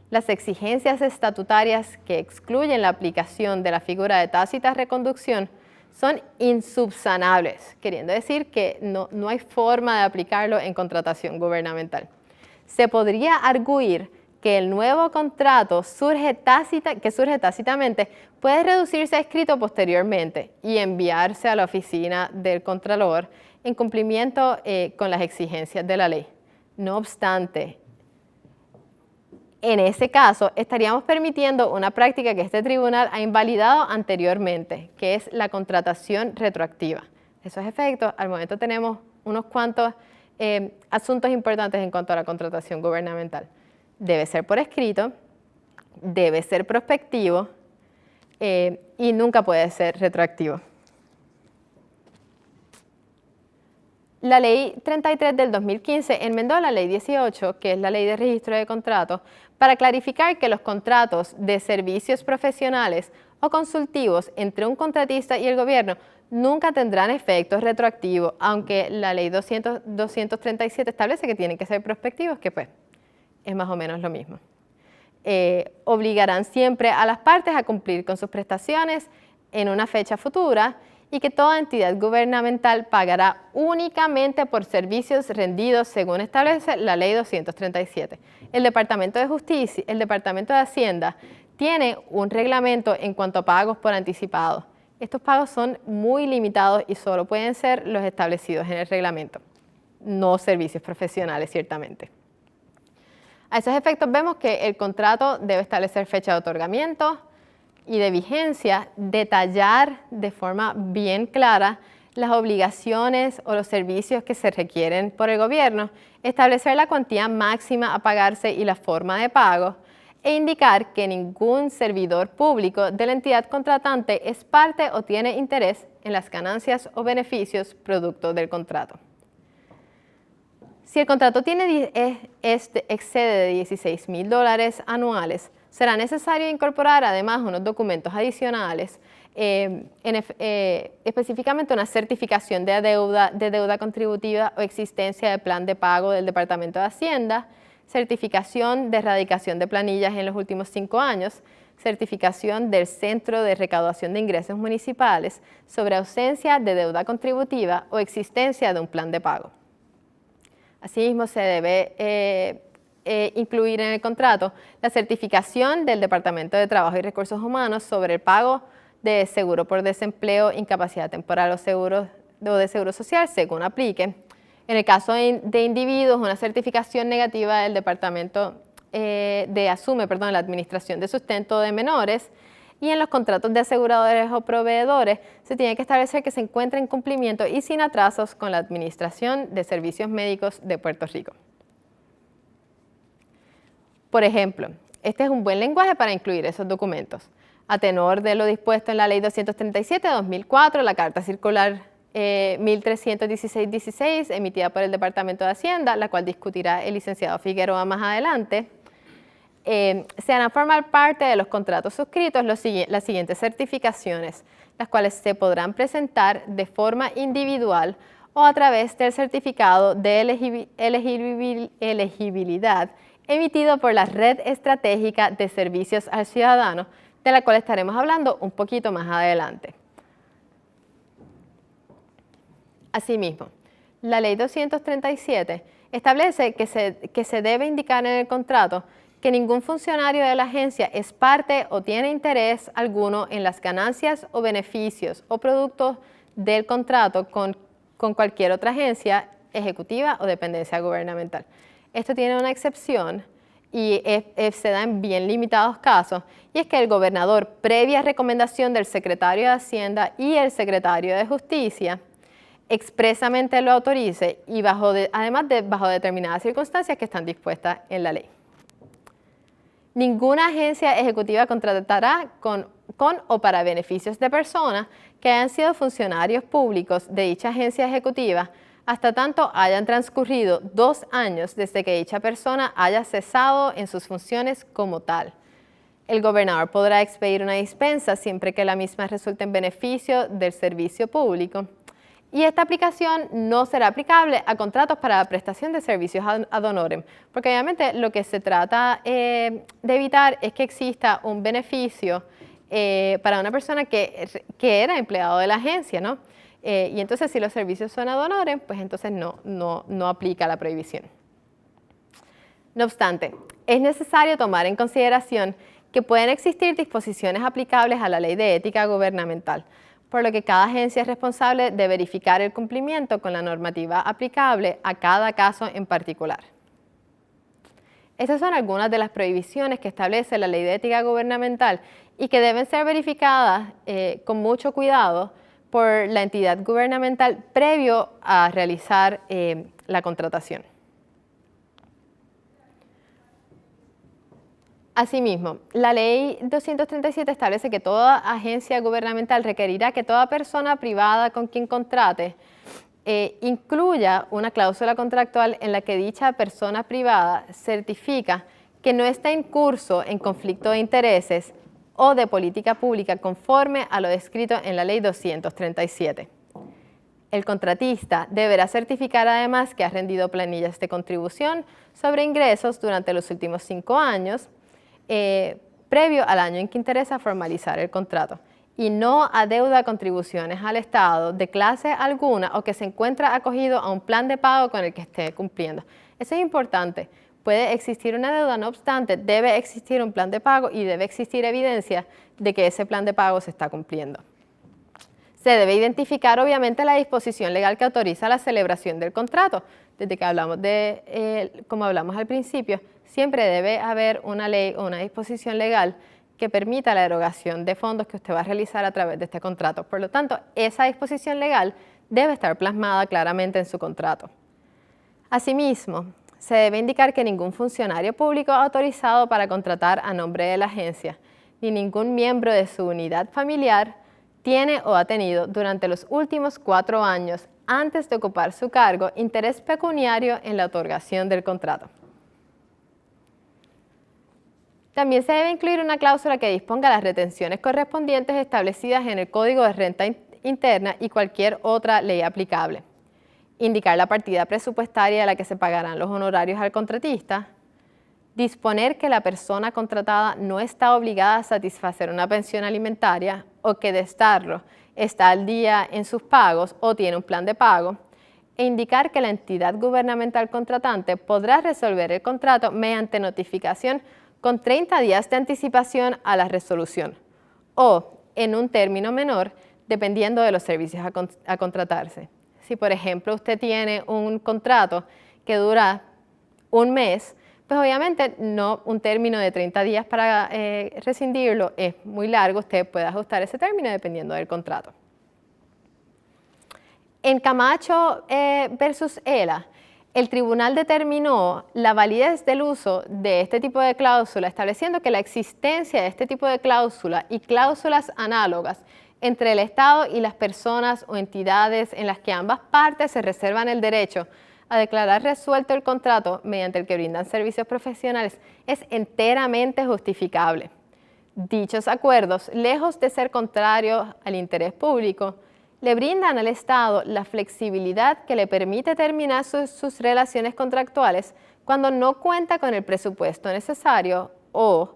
Las exigencias estatutarias que excluyen la aplicación de la figura de tácita reconducción son insubsanables, queriendo decir que no hay forma de aplicarlo en contratación gubernamental. Se podría arguir que el nuevo contrato que surge tácitamente puede reducirse a escrito posteriormente y enviarse a la oficina del Contralor en cumplimiento con las exigencias de la ley. No obstante, en ese caso, estaríamos permitiendo una práctica que este tribunal ha invalidado anteriormente, que es la contratación retroactiva. Esos efectos, al momento tenemos unos cuantos asuntos importantes en cuanto a la contratación gubernamental. Debe ser por escrito, debe ser prospectivo y nunca puede ser retroactivo. La Ley 33 del 2015 enmendó la Ley 18, que es la Ley de Registro de Contratos, para clarificar que los contratos de servicios profesionales o consultivos entre un contratista y el gobierno nunca tendrán efectos retroactivos, aunque la Ley 237 establece que tienen que ser prospectivos, que pues es más o menos lo mismo. Obligarán siempre a las partes a cumplir con sus prestaciones en una fecha futura y que toda entidad gubernamental pagará únicamente por servicios rendidos según establece la Ley 237. El Departamento de Justicia, el Departamento de Hacienda, tiene un reglamento en cuanto a pagos por anticipado. Estos pagos son muy limitados y solo pueden ser los establecidos en el reglamento, no servicios profesionales, ciertamente. A esos efectos vemos que el contrato debe establecer fecha de otorgamiento y de vigencia, detallar de forma bien clara las obligaciones o los servicios que se requieren por el gobierno, establecer la cuantía máxima a pagarse y la forma de pago, e indicar que ningún servidor público de la entidad contratante es parte o tiene interés en las ganancias o beneficios producto del contrato. Si el contrato excede de $16,000 anuales, será necesario incorporar además unos documentos adicionales, específicamente una certificación de deuda contributiva o existencia de plan de pago del Departamento de Hacienda, certificación de erradicación de planillas en los últimos 5 años, certificación del Centro de Recaudación de Ingresos Municipales sobre ausencia de deuda contributiva o existencia de un plan de pago. Asimismo, se debe incluir en el contrato la certificación del Departamento de Trabajo y Recursos Humanos sobre el pago de seguro por desempleo, incapacidad temporal o de seguro social, según aplique. En el caso de individuos, una certificación negativa del Departamento la Administración de Sustento de Menores, y en los contratos de aseguradores o proveedores se tiene que establecer que se encuentre en cumplimiento y sin atrasos con la Administración de Servicios Médicos de Puerto Rico. Por ejemplo, este es un buen lenguaje para incluir esos documentos. A tenor de lo dispuesto en la Ley 237 de 2004, la Carta Circular 1316-16, emitida por el Departamento de Hacienda, la cual discutirá el licenciado Figueroa más adelante, se van a formar parte de los contratos suscritos las siguientes certificaciones, las cuales se podrán presentar de forma individual o a través del certificado de elegibilidad emitido por la Red Estratégica de Servicios al Ciudadano, de la cual estaremos hablando un poquito más adelante. Asimismo, la Ley 237 establece que se debe indicar en el contrato que ningún funcionario de la agencia es parte o tiene interés alguno en las ganancias o beneficios o productos del contrato con cualquier otra agencia ejecutiva o dependencia gubernamental. Esto tiene una excepción y se da en bien limitados casos, y es que el gobernador, previa recomendación del secretario de Hacienda y el secretario de Justicia, expresamente lo autorice y además bajo determinadas circunstancias que están dispuestas en la ley. Ninguna agencia ejecutiva contratará con o para beneficios de personas que hayan sido funcionarios públicos de dicha agencia ejecutiva hasta tanto hayan transcurrido 2 años desde que dicha persona haya cesado en sus funciones como tal. El gobernador podrá expedir una dispensa siempre que la misma resulte en beneficio del servicio público. Y esta aplicación no será aplicable a contratos para la prestación de servicios ad honorem, porque obviamente lo que se trata de evitar es que exista un beneficio para una persona que era empleado de la agencia, ¿no? Y entonces si los servicios son ad honorem, pues entonces no aplica la prohibición. No obstante, es necesario tomar en consideración que pueden existir disposiciones aplicables a la ley de ética gubernamental, por lo que cada agencia es responsable de verificar el cumplimiento con la normativa aplicable a cada caso en particular. Estas son algunas de las prohibiciones que establece la ley de ética gubernamental y que deben ser verificadas con mucho cuidado por la entidad gubernamental previo a realizar la contratación. Asimismo, la Ley 237 establece que toda agencia gubernamental requerirá que toda persona privada con quien contrate incluya una cláusula contractual en la que dicha persona privada certifica que no está en curso en conflicto de intereses o de política pública conforme a lo descrito en la Ley 237. El contratista deberá certificar además que ha rendido planillas de contribución sobre ingresos durante los últimos 5 años, previo al año en que interesa formalizar el contrato, y no adeuda contribuciones al Estado de clase alguna o que se encuentra acogido a un plan de pago con el que esté cumpliendo. Eso es importante. Puede existir una deuda, no obstante, debe existir un plan de pago y debe existir evidencia de que ese plan de pago se está cumpliendo. Se debe identificar obviamente la disposición legal que autoriza la celebración del contrato. Desde que hablamos como hablamos al principio, siempre debe haber una ley o una disposición legal que permita la erogación de fondos que usted va a realizar a través de este contrato. Por lo tanto, esa disposición legal debe estar plasmada claramente en su contrato. Asimismo, se debe indicar que ningún funcionario público autorizado para contratar a nombre de la agencia, ni ningún miembro de su unidad familiar, tiene o ha tenido durante los últimos 4 años, antes de ocupar su cargo, interés pecuniario en la otorgación del contrato. También se debe incluir una cláusula que disponga las retenciones correspondientes establecidas en el Código de Renta Interna y cualquier otra ley aplicable. Indicar la partida presupuestaria a la que se pagarán los honorarios al contratista. Disponer que la persona contratada no está obligada a satisfacer una pensión alimentaria o que de estarlo está al día en sus pagos o tiene un plan de pago. E indicar que la entidad gubernamental contratante podrá resolver el contrato mediante notificación con 30 días de anticipación a la resolución o en un término menor dependiendo de los servicios a contratarse. Si por ejemplo usted tiene un contrato que dura 1 mes, pues obviamente no un término de 30 días para rescindirlo es muy largo, usted puede ajustar ese término dependiendo del contrato. En Camacho versus ELA, el tribunal determinó la validez del uso de este tipo de cláusula, estableciendo que la existencia de este tipo de cláusula y cláusulas análogas entre el Estado y las personas o entidades en las que ambas partes se reservan el derecho a declarar resuelto el contrato mediante el que brindan servicios profesionales es enteramente justificable. Dichos acuerdos, lejos de ser contrarios al interés público, le brindan al Estado la flexibilidad que le permite terminar sus relaciones contractuales cuando no cuenta con el presupuesto necesario o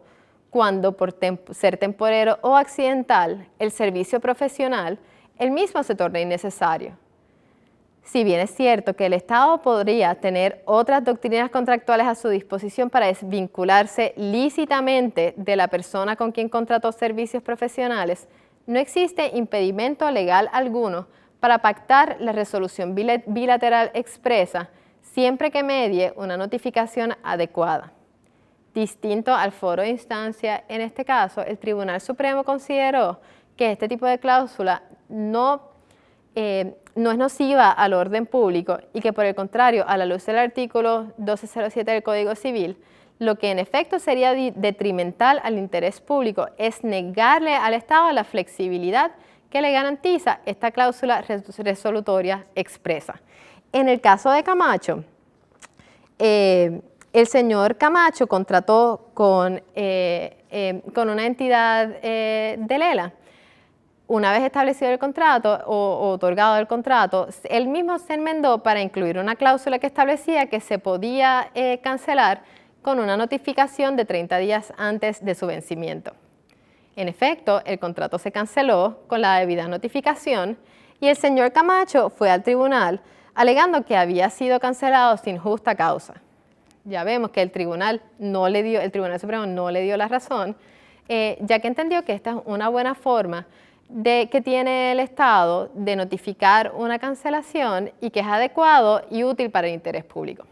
cuando por ser temporero o accidental el servicio profesional, el mismo se torna innecesario. Si bien es cierto que el Estado podría tener otras doctrinas contractuales a su disposición para desvincularse lícitamente de la persona con quien contrató servicios profesionales, no existe impedimento legal alguno para pactar la resolución bilateral expresa siempre que medie una notificación adecuada. Distinto al foro de instancia, en este caso, el Tribunal Supremo consideró que este tipo de cláusula no es nociva al orden público y que por el contrario, a la luz del artículo 1207 del Código Civil, lo que en efecto sería detrimental al interés público es negarle al Estado la flexibilidad que le garantiza esta cláusula resolutoria expresa. En el caso de Camacho, el señor Camacho contrató con una entidad de Lela. Una vez establecido el contrato o otorgado el contrato, él mismo se enmendó para incluir una cláusula que establecía que se podía cancelar con una notificación de 30 días antes de su vencimiento. En efecto, el contrato se canceló con la debida notificación y el señor Camacho fue al tribunal alegando que había sido cancelado sin justa causa. Ya vemos que el Tribunal Supremo no le dio la razón, ya que entendió que esta es una buena forma que tiene el Estado de notificar una cancelación y que es adecuado y útil para el interés público.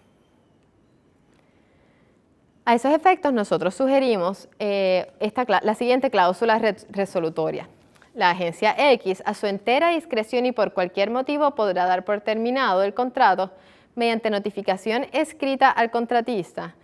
A esos efectos, nosotros sugerimos la siguiente cláusula resolutoria. La agencia X, a su entera discreción y por cualquier motivo, podrá dar por terminado el contrato mediante notificación escrita al contratista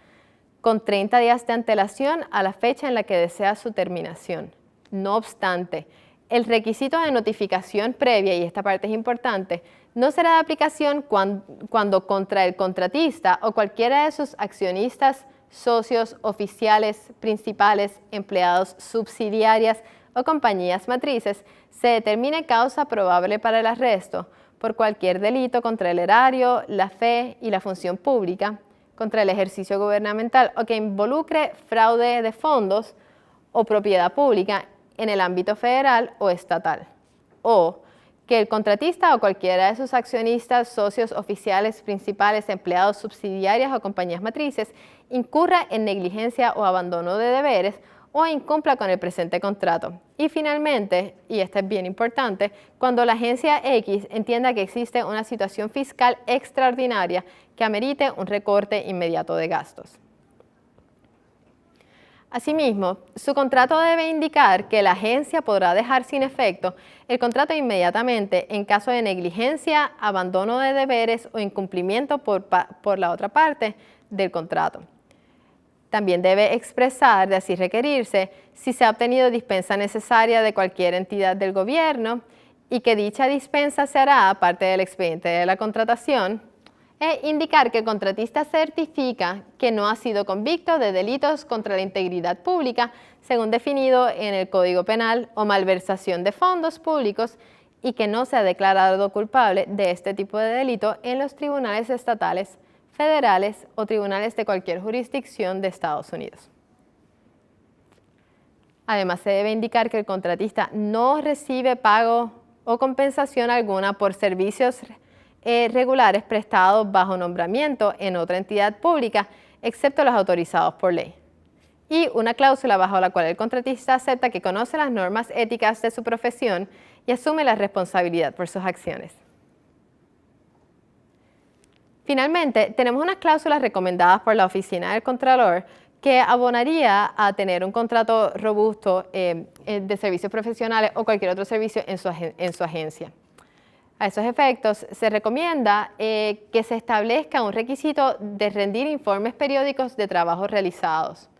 con 30 días de antelación a la fecha en la que desea su terminación. No obstante, el requisito de notificación previa, y esta parte es importante, no será de aplicación cuando contra el contratista o cualquiera de sus accionistas, socios, oficiales, principales, empleados, subsidiarias o compañías matrices se determine causa probable para el arresto por cualquier delito contra el erario, la fe y la función pública, contra el ejercicio gubernamental o que involucre fraude de fondos o propiedad pública en el ámbito federal o estatal, o que el contratista o cualquiera de sus accionistas, socios, oficiales, principales, empleados, subsidiarias o compañías matrices incurra en negligencia o abandono de deberes o incumpla con el presente contrato. Y finalmente, y esto es bien importante, cuando la agencia X entienda que existe una situación fiscal extraordinaria que amerite un recorte inmediato de gastos. Asimismo, su contrato debe indicar que la agencia podrá dejar sin efecto el contrato inmediatamente en caso de negligencia, abandono de deberes o incumplimiento por la otra parte del contrato. También debe expresar, de así requerirse, si se ha obtenido dispensa necesaria de cualquier entidad del gobierno y que dicha dispensa se hará parte del expediente de la contratación, e indicar que el contratista certifica que no ha sido convicto de delitos contra la integridad pública, según definido en el Código Penal, o malversación de fondos públicos y que no se ha declarado culpable de este tipo de delito en los tribunales estatales, federales o tribunales de cualquier jurisdicción de Estados Unidos. Además, se debe indicar que el contratista no recibe pago o compensación alguna por servicios regulares prestados bajo nombramiento en otra entidad pública, excepto los autorizados por ley. Y una cláusula bajo la cual el contratista acepta que conoce las normas éticas de su profesión y asume la responsabilidad por sus acciones. Finalmente, tenemos unas cláusulas recomendadas por la Oficina del Contralor que abonaría a tener un contrato robusto de servicios profesionales o cualquier otro servicio en su agencia. A esos efectos, se recomienda que se establezca un requisito de rendir informes periódicos de trabajos realizados.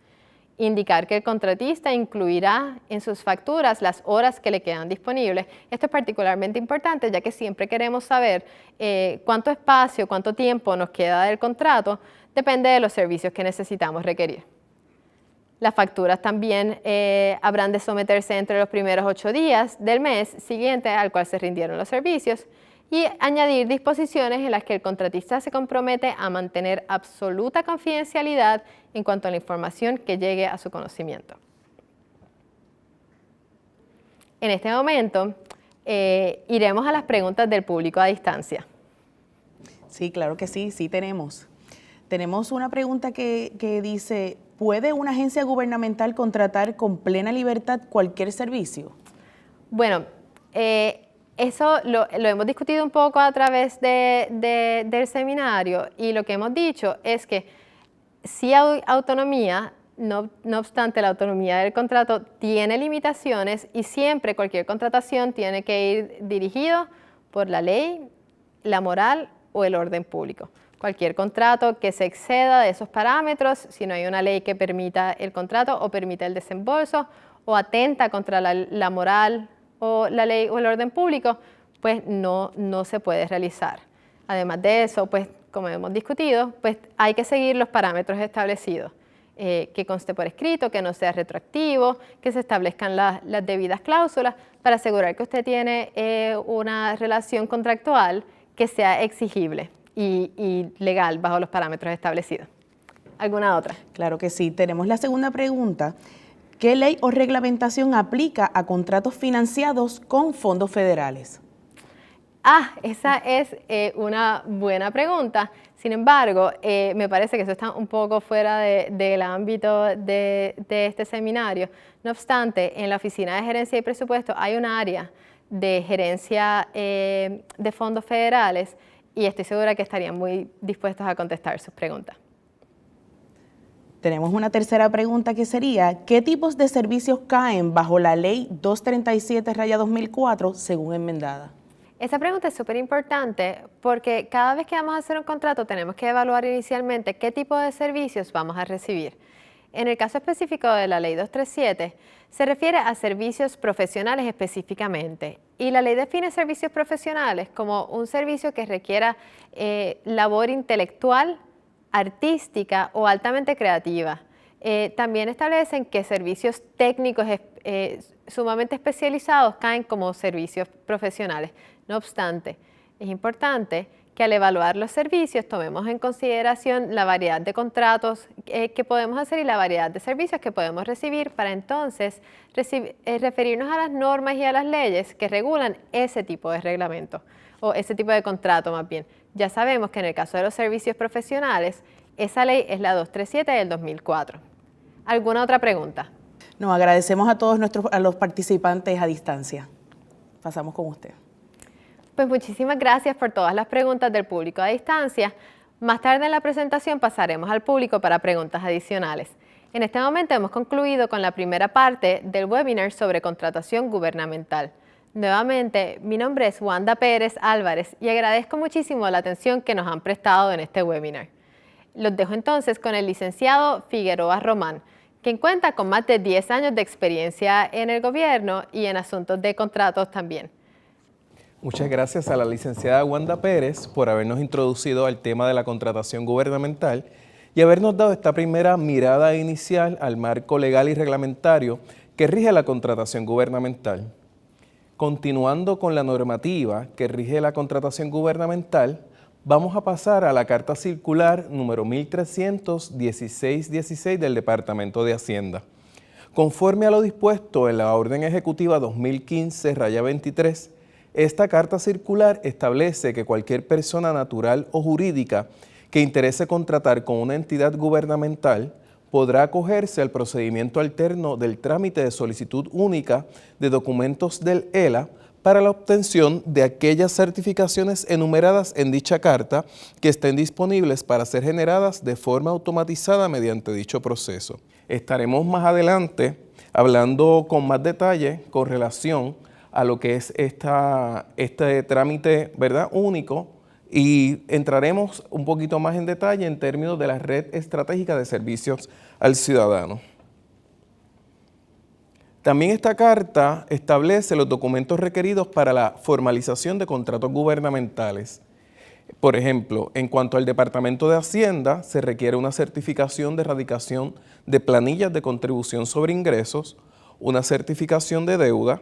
Indicar que el contratista incluirá en sus facturas las horas que le quedan disponibles. Esto es particularmente importante, ya que siempre queremos saber cuánto espacio, cuánto tiempo nos queda del contrato, depende de los servicios que necesitamos requerir. Las facturas también habrán de someterse entre los primeros 8 días del mes siguiente al cual se rindieron los servicios y añadir disposiciones en las que el contratista se compromete a mantener absoluta confidencialidad en cuanto a la información que llegue a su conocimiento. En este momento, iremos a las preguntas del público a distancia. Sí, claro que sí, sí tenemos. Tenemos una pregunta que dice, ¿puede una agencia gubernamental contratar con plena libertad cualquier servicio? Bueno, eso lo hemos discutido un poco a través del seminario y lo que hemos dicho es que sí hay autonomía, no obstante la autonomía del contrato tiene limitaciones y siempre cualquier contratación tiene que ir dirigido por la ley, la moral o el orden público. Cualquier contrato que se exceda de esos parámetros, si no hay una ley que permita el contrato o permita el desembolso o atenta contra la moral o la ley o el orden público, pues no se puede realizar. Además de eso, pues como hemos discutido, pues hay que seguir los parámetros establecidos, que conste por escrito, que no sea retroactivo, que se establezcan las debidas cláusulas para asegurar que usted tiene una relación contractual que sea exigible y legal bajo los parámetros establecidos. ¿Alguna otra? Claro que sí. Tenemos la segunda pregunta. ¿Qué ley o reglamentación aplica a contratos financiados con fondos federales? Esa es una buena pregunta. Sin embargo, me parece que eso está un poco fuera del ámbito de este seminario. No obstante, en la Oficina de Gerencia y Presupuesto hay un área de gerencia de fondos federales y estoy segura que estarían muy dispuestos a contestar sus preguntas. Tenemos una tercera pregunta que sería, ¿qué tipos de servicios caen bajo la Ley 237/2004 según enmendada? Esa pregunta es súper importante porque cada vez que vamos a hacer un contrato tenemos que evaluar inicialmente qué tipo de servicios vamos a recibir. En el caso específico de la Ley 237, se refiere a servicios profesionales específicamente. Y la ley define servicios profesionales como un servicio que requiera labor intelectual, artística o altamente creativa. También establecen que servicios técnicos sumamente especializados caen como servicios profesionales. No obstante, es importante que al evaluar los servicios tomemos en consideración la variedad de contratos que podemos hacer y la variedad de servicios que podemos recibir para entonces referirnos a las normas y a las leyes que regulan ese tipo de reglamento o ese tipo de contrato más bien. Ya sabemos que en el caso de los servicios profesionales, esa ley es la 237 del 2004. ¿Alguna otra pregunta? Nos agradecemos a todos a los participantes a distancia. Pasamos con usted. Pues muchísimas gracias por todas las preguntas del público a distancia. Más tarde en la presentación pasaremos al público para preguntas adicionales. En este momento hemos concluido con la primera parte del webinar sobre contratación gubernamental. Nuevamente, mi nombre es Wanda Pérez Álvarez y agradezco muchísimo la atención que nos han prestado en este webinar. Los dejo entonces con el licenciado Figueroa Román, quien cuenta con más de 10 años de experiencia en el gobierno y en asuntos de contratos también. Muchas gracias a la licenciada Wanda Pérez por habernos introducido al tema de la contratación gubernamental y habernos dado esta primera mirada inicial al marco legal y reglamentario que rige la contratación gubernamental. Continuando con la normativa que rige la contratación gubernamental, vamos a pasar a la Carta Circular número 1316/16 del Departamento de Hacienda. Conforme a lo dispuesto en la Orden Ejecutiva 2015/23, esta carta circular establece que cualquier persona natural o jurídica que interese contratar con una entidad gubernamental podrá acogerse al procedimiento alterno del trámite de solicitud única de documentos del ELA para la obtención de aquellas certificaciones enumeradas en dicha carta que estén disponibles para ser generadas de forma automatizada mediante dicho proceso. Estaremos más adelante hablando con más detalle con relación a lo que es este trámite, ¿verdad?, único, y entraremos un poquito más en detalle en términos de la red estratégica de servicios al ciudadano. También esta carta establece los documentos requeridos para la formalización de contratos gubernamentales. Por ejemplo, en cuanto al Departamento de Hacienda, se requiere una certificación de erradicación de planillas de contribución sobre ingresos, una certificación de deuda,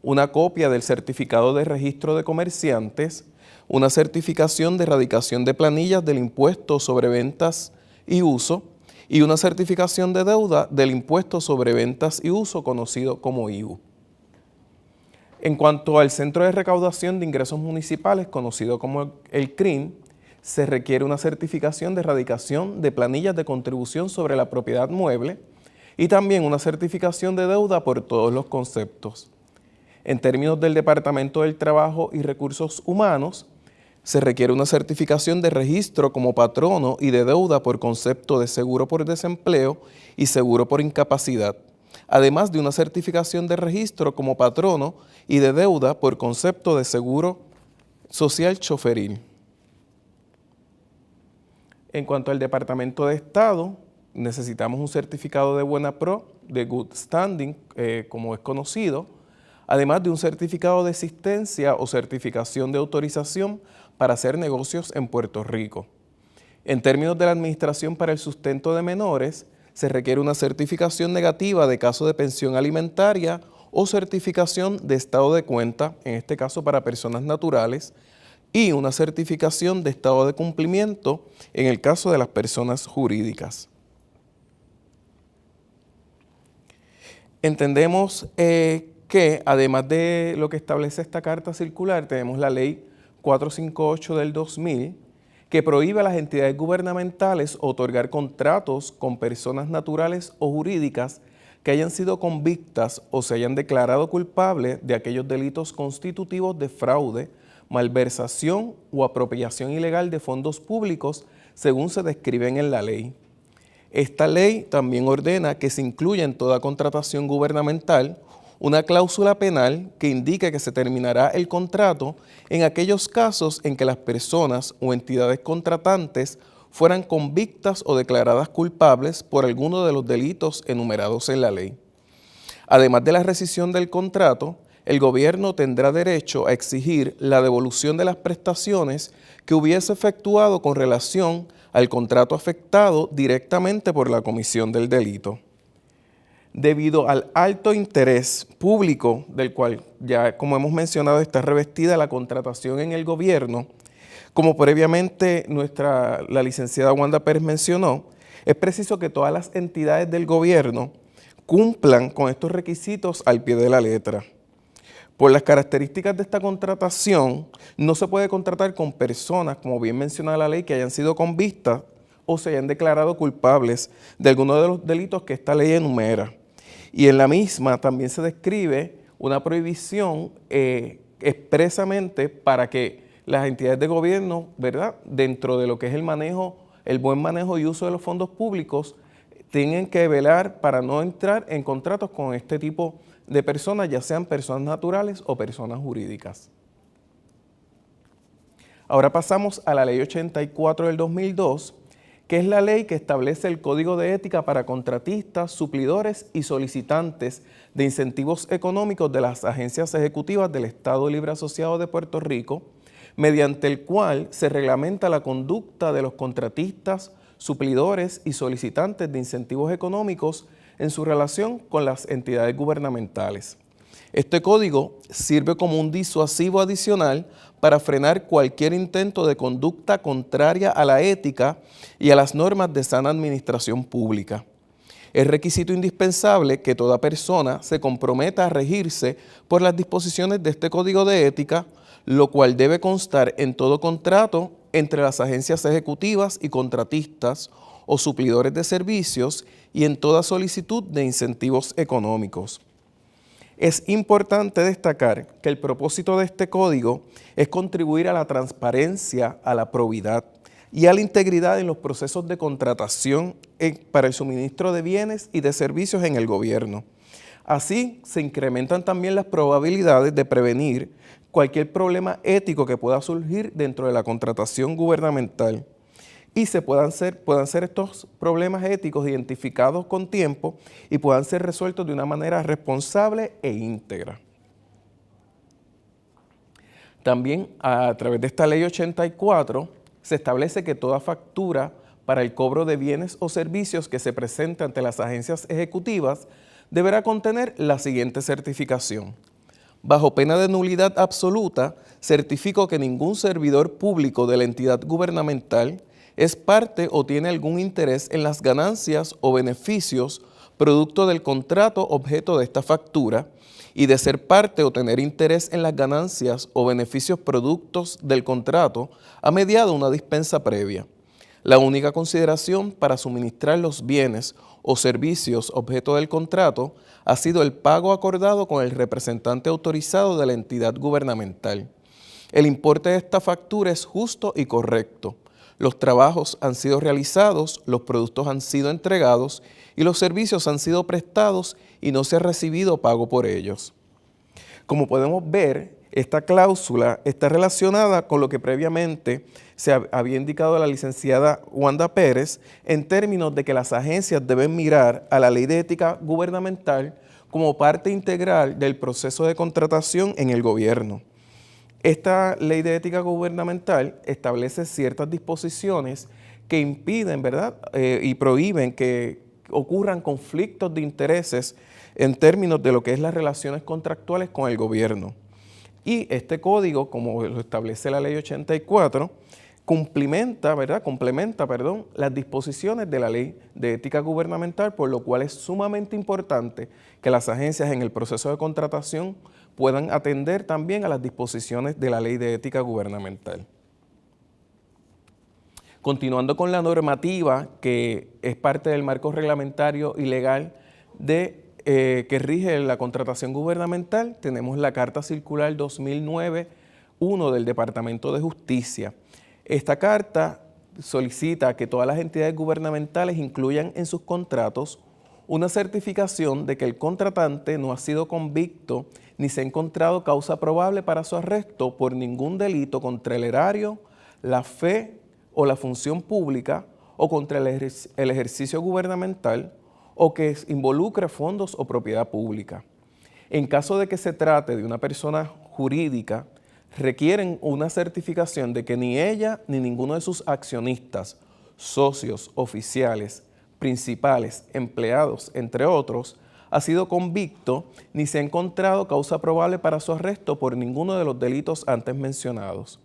una copia del certificado de registro de comerciantes, una certificación de erradicación de planillas del impuesto sobre ventas y uso y una certificación de deuda del impuesto sobre ventas y uso conocido como IVU. En cuanto al Centro de Recaudación de Ingresos Municipales, conocido como el CRIM, se requiere una certificación de erradicación de planillas de contribución sobre la propiedad mueble y también una certificación de deuda por todos los conceptos. En términos del Departamento del Trabajo y Recursos Humanos, se requiere una certificación de registro como patrono y de deuda por concepto de seguro por desempleo y seguro por incapacidad, además de una certificación de registro como patrono y de deuda por concepto de seguro social choferil. En cuanto al Departamento de Estado, necesitamos un certificado de Buena Pro, de Good Standing, como es conocido, además de un certificado de existencia o certificación de autorización para hacer negocios en Puerto Rico. En términos de la Administración para el Sustento de Menores, se requiere una certificación negativa de caso de pensión alimentaria o certificación de estado de cuenta, en este caso para personas naturales, y una certificación de estado de cumplimiento en el caso de las personas jurídicas. Entendemos que además de lo que establece esta carta circular, tenemos la Ley 458 del 2000, que prohíbe a las entidades gubernamentales otorgar contratos con personas naturales o jurídicas que hayan sido convictas o se hayan declarado culpables de aquellos delitos constitutivos de fraude, malversación o apropiación ilegal de fondos públicos, según se describen en la ley. Esta ley también ordena que se incluya en toda contratación gubernamental una cláusula penal que indique que se terminará el contrato en aquellos casos en que las personas o entidades contratantes fueran convictas o declaradas culpables por alguno de los delitos enumerados en la ley. Además de la rescisión del contrato, el gobierno tendrá derecho a exigir la devolución de las prestaciones que hubiese efectuado con relación al contrato afectado directamente por la comisión del delito. Debido al alto interés público del cual ya, como hemos mencionado, está revestida la contratación en el gobierno, como previamente la licenciada Wanda Pérez mencionó, es preciso que todas las entidades del gobierno cumplan con estos requisitos al pie de la letra. Por las características de esta contratación, no se puede contratar con personas, como bien menciona la ley, que hayan sido convictas o se hayan declarado culpables de alguno de los delitos que esta ley enumera. Y en la misma también se describe una prohibición expresamente para que las entidades de gobierno, ¿verdad?, dentro de lo que es el buen manejo y uso de los fondos públicos, tienen que velar para no entrar en contratos con este tipo de personas, ya sean personas naturales o personas jurídicas. Ahora pasamos a la Ley 84 del 2002, que es la ley que establece el Código de Ética para contratistas, suplidores y solicitantes de incentivos económicos de las agencias ejecutivas del Estado Libre Asociado de Puerto Rico, mediante el cual se reglamenta la conducta de los contratistas, suplidores y solicitantes de incentivos económicos en su relación con las entidades gubernamentales. Este código sirve como un disuasivo adicional para frenar cualquier intento de conducta contraria a la ética y a las normas de sana administración pública. Es requisito indispensable que toda persona se comprometa a regirse por las disposiciones de este código de ética, lo cual debe constar en todo contrato entre las agencias ejecutivas y contratistas o suplidores de servicios y en toda solicitud de incentivos económicos. Es importante destacar que el propósito de este código es contribuir a la transparencia, a la probidad y a la integridad en los procesos de contratación para el suministro de bienes y de servicios en el gobierno. Así, se incrementan también las probabilidades de prevenir cualquier problema ético que pueda surgir dentro de la contratación gubernamental y puedan ser estos problemas éticos identificados con tiempo y puedan ser resueltos de una manera responsable e íntegra. También, a través de esta Ley 84, se establece que toda factura para el cobro de bienes o servicios que se presente ante las agencias ejecutivas deberá contener la siguiente certificación. Bajo pena de nulidad absoluta, certifico que ningún servidor público de la entidad gubernamental es parte o tiene algún interés en las ganancias o beneficios producto del contrato objeto de esta factura y de ser parte o tener interés en las ganancias o beneficios productos del contrato ha mediado una dispensa previa. La única consideración para suministrar los bienes o servicios objeto del contrato ha sido el pago acordado con el representante autorizado de la entidad gubernamental. El importe de esta factura es justo y correcto. Los trabajos han sido realizados, los productos han sido entregados y los servicios han sido prestados y no se ha recibido pago por ellos. Como podemos ver, esta cláusula está relacionada con lo que previamente se había indicado la licenciada Wanda Pérez en términos de que las agencias deben mirar a la ley de ética gubernamental como parte integral del proceso de contratación en el gobierno. Esta ley de ética gubernamental establece ciertas disposiciones que impiden, ¿verdad?, y prohíben que ocurran conflictos de intereses en términos de lo que es las relaciones contractuales con el gobierno. Y este código, como lo establece la Ley 84, complementa las disposiciones de la Ley de Ética Gubernamental, por lo cual es sumamente importante que las agencias en el proceso de contratación puedan atender también a las disposiciones de la Ley de Ética Gubernamental. Continuando con la normativa que es parte del marco reglamentario y legal que rige la contratación gubernamental, tenemos la Carta Circular 2009-1 del Departamento de Justicia. Esta carta solicita que todas las entidades gubernamentales incluyan en sus contratos una certificación de que el contratante no ha sido convicto ni se ha encontrado causa probable para su arresto por ningún delito contra el erario, la fe o la función pública o contra el ejercicio gubernamental o que involucre fondos o propiedad pública. En caso de que se trate de una persona jurídica, requieren una certificación de que ni ella ni ninguno de sus accionistas, socios, oficiales, principales, empleados, entre otros, ha sido convicto ni se ha encontrado causa probable para su arresto por ninguno de los delitos antes mencionados.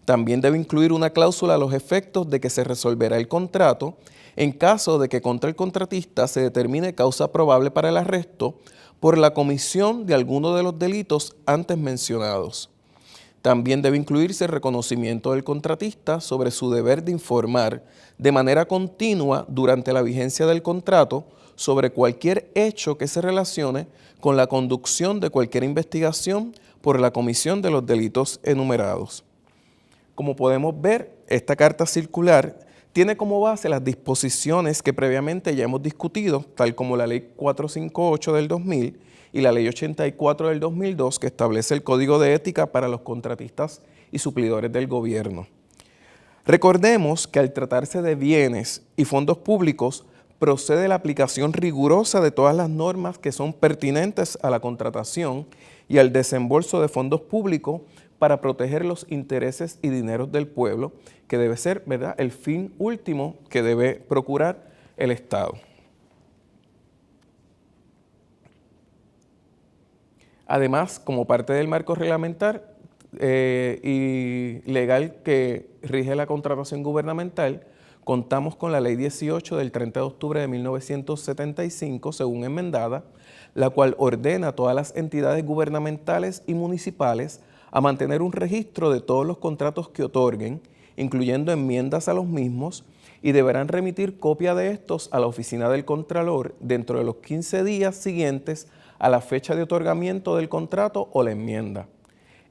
También debe incluir una cláusula a los efectos de que se resolverá el contrato en caso de que contra el contratista se determine causa probable para el arresto por la comisión de alguno de los delitos antes mencionados. También debe incluirse el reconocimiento del contratista sobre su deber de informar de manera continua durante la vigencia del contrato sobre cualquier hecho que se relacione con la conducción de cualquier investigación por la comisión de los delitos enumerados. Como podemos ver, esta carta circular tiene como base las disposiciones que previamente ya hemos discutido, tal como la Ley 458 del 2000 y la Ley 84 del 2002, que establece el Código de Ética para los contratistas y suplidores del gobierno. Recordemos que al tratarse de bienes y fondos públicos, procede la aplicación rigurosa de todas las normas que son pertinentes a la contratación y al desembolso de fondos públicos para proteger los intereses y dineros del pueblo, que debe ser, ¿verdad?, el fin último que debe procurar el Estado. Además, como parte del marco reglamentario y legal que rige la contratación gubernamental, contamos con la Ley 18 del 30 de octubre de 1975, según enmendada, la cual ordena a todas las entidades gubernamentales y municipales a mantener un registro de todos los contratos que otorguen, incluyendo enmiendas a los mismos, y deberán remitir copia de estos a la oficina del Contralor dentro de los 15 días siguientes a la fecha de otorgamiento del contrato o la enmienda.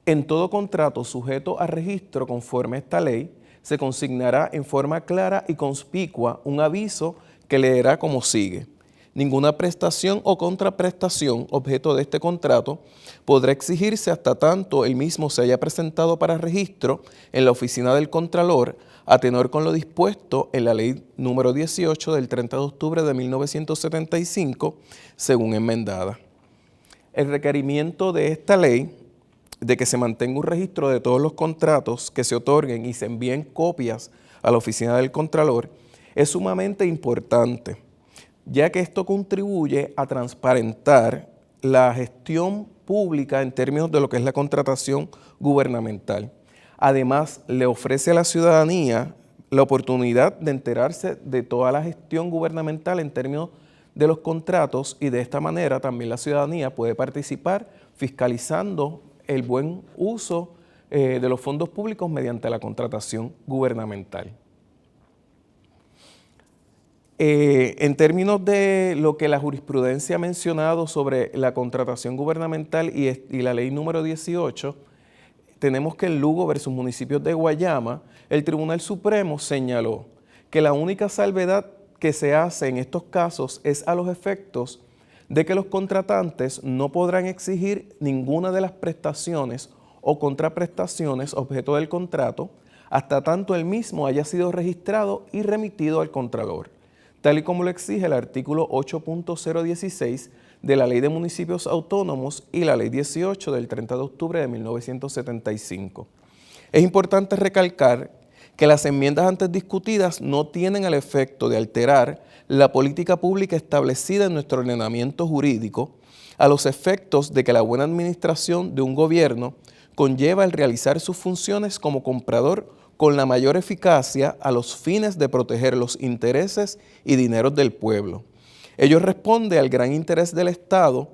En todo contrato sujeto a registro conforme a esta ley, se consignará en forma clara y conspicua un aviso que leerá como sigue. Ninguna prestación o contraprestación objeto de este contrato podrá exigirse hasta tanto el mismo se haya presentado para registro en la oficina del Contralor, a tenor con lo dispuesto en la Ley número 18 del 30 de octubre de 1975, según enmendada. El requerimiento de esta ley de que se mantenga un registro de todos los contratos que se otorguen y se envíen copias a la oficina del Contralor es sumamente importante, ya que esto contribuye a transparentar la gestión pública en términos de lo que es la contratación gubernamental. Además, le ofrece a la ciudadanía la oportunidad de enterarse de toda la gestión gubernamental en términos de los contratos y de esta manera también la ciudadanía puede participar fiscalizando el buen uso de los fondos públicos mediante la contratación gubernamental. En términos de lo que la jurisprudencia ha mencionado sobre la contratación gubernamental y la ley número 18, tenemos que en Lugo versus Municipios de Guayama, el Tribunal Supremo señaló que la única salvedad que se hace en estos casos es a los efectos de que los contratantes no podrán exigir ninguna de las prestaciones o contraprestaciones objeto del contrato hasta tanto el mismo haya sido registrado y remitido al Contralor, tal y como lo exige el artículo 8.016 de la Ley de Municipios Autónomos y la Ley 18 del 30 de octubre de 1975. Es importante recalcar que las enmiendas antes discutidas no tienen el efecto de alterar la política pública establecida en nuestro ordenamiento jurídico a los efectos de que la buena administración de un gobierno conlleva el realizar sus funciones como comprador con la mayor eficacia a los fines de proteger los intereses y dineros del pueblo. Ello responde al gran interés del Estado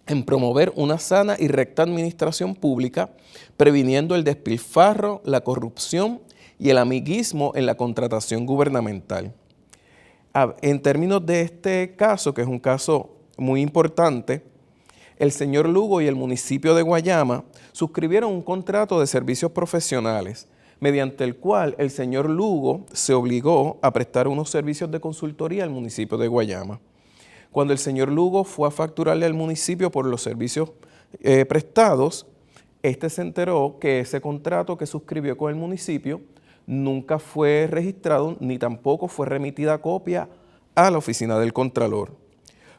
en promover una sana y recta administración pública, previniendo el despilfarro, la corrupción y el amiguismo en la contratación gubernamental. En términos de este caso, que es un caso muy importante, el señor Lugo y el municipio de Guayama suscribieron un contrato de servicios profesionales, mediante el cual el señor Lugo se obligó a prestar unos servicios de consultoría al municipio de Guayama. Cuando el señor Lugo fue a facturarle al municipio por los servicios prestados, este se enteró que ese contrato que suscribió con el municipio nunca fue registrado ni tampoco fue remitida copia a la oficina del Contralor.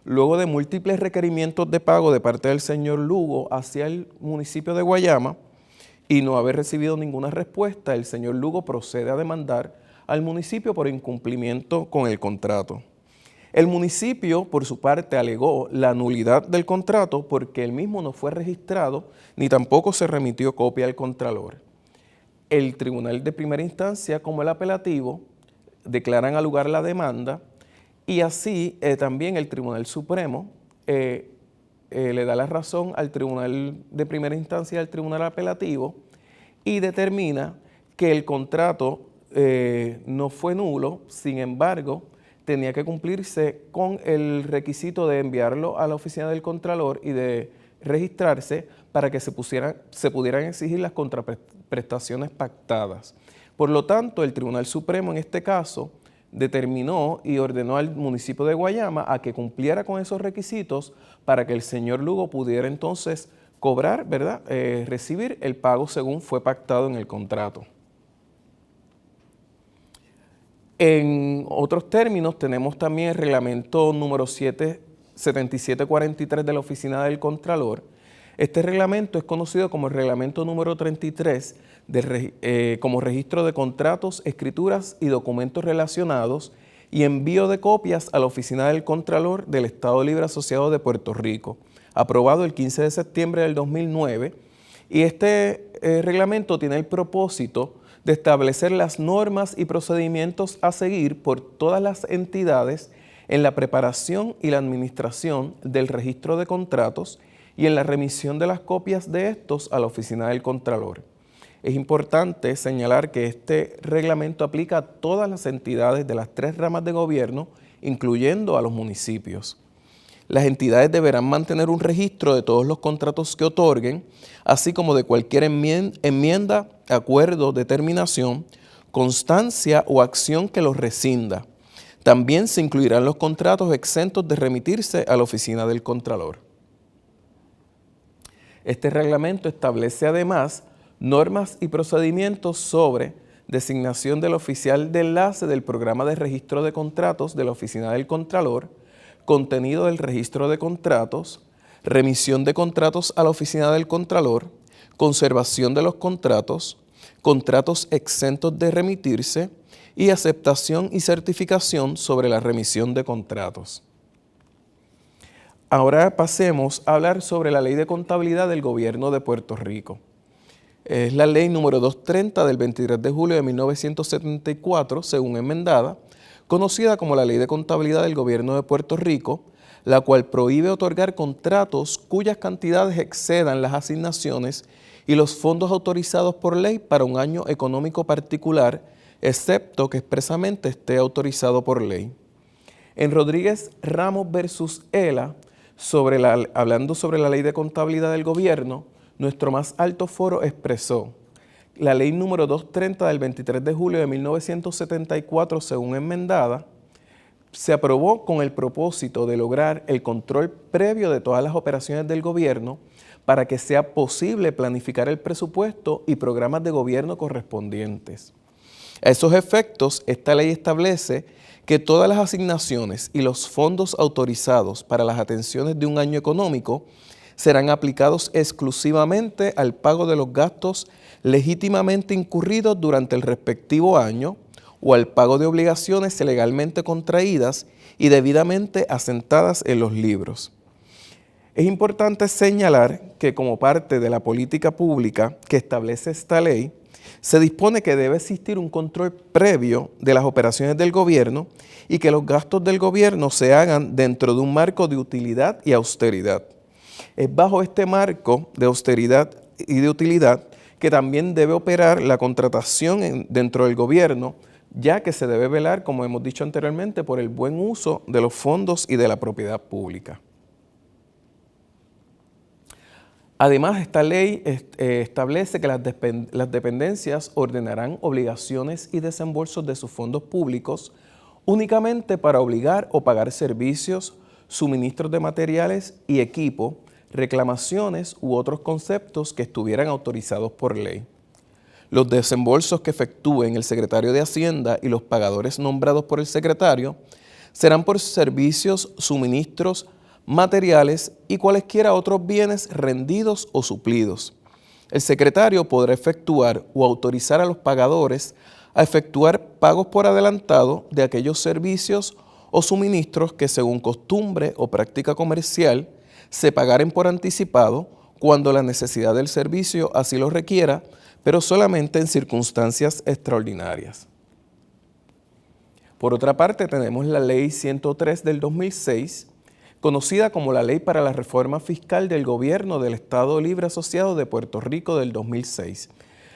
Luego de múltiples requerimientos de pago de parte del señor Lugo hacia el municipio de Guayama y no haber recibido ninguna respuesta, el señor Lugo procede a demandar al municipio por incumplimiento con el contrato. El municipio, por su parte, alegó la nulidad del contrato porque el mismo no fue registrado ni tampoco se remitió copia al Contralor. El Tribunal de Primera Instancia, como el apelativo, declaran al lugar la demanda y así también el Tribunal Supremo le da la razón al Tribunal de Primera Instancia y al Tribunal Apelativo y determina que el contrato no fue nulo, sin embargo, tenía que cumplirse con el requisito de enviarlo a la oficina del Contralor y de registrarse para que se pudieran exigir las contraprestaciones pactadas. Por lo tanto, el Tribunal Supremo en este caso determinó y ordenó al municipio de Guayama a que cumpliera con esos requisitos para que el señor Lugo pudiera entonces cobrar, ¿verdad? Recibir el pago según fue pactado en el contrato. En otros términos, tenemos también el reglamento número 7743 de la Oficina del Contralor. Este reglamento es conocido como el reglamento número 33 como registro de contratos, escrituras y documentos relacionados y envío de copias a la Oficina del Contralor del Estado Libre Asociado de Puerto Rico, aprobado el 15 de septiembre del 2009. Y este reglamento tiene el propósito de establecer las normas y procedimientos a seguir por todas las entidades en la preparación y la administración del registro de contratos y en la remisión de las copias de estos a la Oficina del Contralor. Es importante señalar que este reglamento aplica a todas las entidades de las 3 ramas de gobierno, incluyendo a los municipios. Las entidades deberán mantener un registro de todos los contratos que otorguen, así como de cualquier enmienda, acuerdo, determinación, constancia o acción que los rescinda. También se incluirán los contratos exentos de remitirse a la Oficina del Contralor. Este reglamento establece además normas y procedimientos sobre designación del oficial de enlace del programa de registro de contratos de la Oficina del Contralor, contenido del registro de contratos, remisión de contratos a la Oficina del Contralor, conservación de los contratos, contratos exentos de remitirse y aceptación y certificación sobre la remisión de contratos. Ahora pasemos a hablar sobre la Ley de Contabilidad del Gobierno de Puerto Rico. Es la ley número 230 del 23 de julio de 1974, según enmendada, conocida como la Ley de Contabilidad del Gobierno de Puerto Rico, la cual prohíbe otorgar contratos cuyas cantidades excedan las asignaciones y los fondos autorizados por ley para un año económico particular, excepto que expresamente esté autorizado por ley. En Rodríguez Ramos versus ELA, hablando sobre la Ley de Contabilidad del Gobierno, nuestro más alto foro expresó: la Ley número 230 del 23 de julio de 1974, según enmendada, se aprobó con el propósito de lograr el control previo de todas las operaciones del gobierno para que sea posible planificar el presupuesto y programas de gobierno correspondientes. A esos efectos, esta ley establece que todas las asignaciones y los fondos autorizados para las atenciones de un año económico serán aplicados exclusivamente al pago de los gastos legítimamente incurridos durante el respectivo año o al pago de obligaciones legalmente contraídas y debidamente asentadas en los libros. Es importante señalar que como parte de la política pública que establece esta ley, se dispone que debe existir un control previo de las operaciones del gobierno y que los gastos del gobierno se hagan dentro de un marco de utilidad y austeridad. Es bajo este marco de austeridad y de utilidad que también debe operar la contratación dentro del gobierno, ya que se debe velar, como hemos dicho anteriormente, por el buen uso de los fondos y de la propiedad pública. Además, esta ley establece que las dependencias ordenarán obligaciones y desembolsos de sus fondos públicos únicamente para obligar o pagar servicios, suministros de materiales y equipo, reclamaciones u otros conceptos que estuvieran autorizados por ley. Los desembolsos que efectúen el secretario de Hacienda y los pagadores nombrados por el secretario serán por servicios, suministros, materiales y cualesquiera otros bienes rendidos o suplidos. El secretario podrá efectuar o autorizar a los pagadores a efectuar pagos por adelantado de aquellos servicios o suministros que según costumbre o práctica comercial se pagaren por anticipado cuando la necesidad del servicio así lo requiera, pero solamente en circunstancias extraordinarias. Por otra parte, tenemos la Ley 103 del 2006, conocida como la Ley para la Reforma Fiscal del Gobierno del Estado Libre Asociado de Puerto Rico del 2006,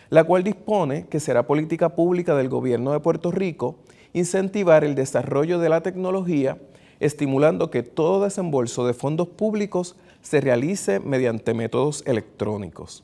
la cual dispone que será política pública del Gobierno de Puerto Rico incentivar el desarrollo de la tecnología, estimulando que todo desembolso de fondos públicos se realice mediante métodos electrónicos.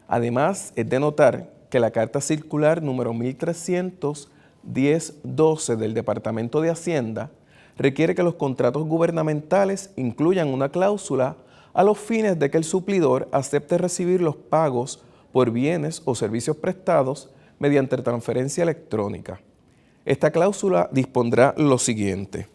Además, es de notar que la Carta Circular número 1310-12 del Departamento de Hacienda requiere que los contratos gubernamentales incluyan una cláusula a los fines de que el suplidor acepte recibir los pagos por bienes o servicios prestados mediante transferencia electrónica. Esta cláusula dispondrá lo siguiente: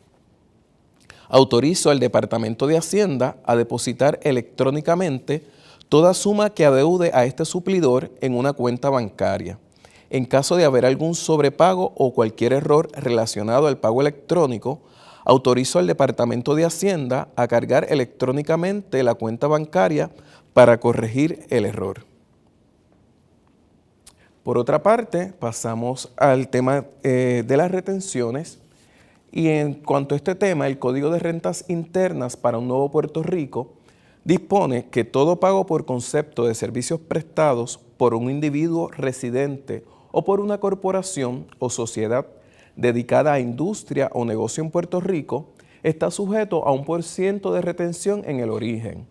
autorizo al Departamento de Hacienda a depositar electrónicamente toda suma que adeude a este suplidor en una cuenta bancaria. En caso de haber algún sobrepago o cualquier error relacionado al pago electrónico, autorizo al Departamento de Hacienda a cargar electrónicamente la cuenta bancaria para corregir el error. Por otra parte, pasamos al tema de las retenciones. Y en cuanto a este tema, el Código de Rentas Internas para un Nuevo Puerto Rico dispone que todo pago por concepto de servicios prestados por un individuo residente o por una corporación o sociedad dedicada a industria o negocio en Puerto Rico está sujeto a un % de retención en el origen.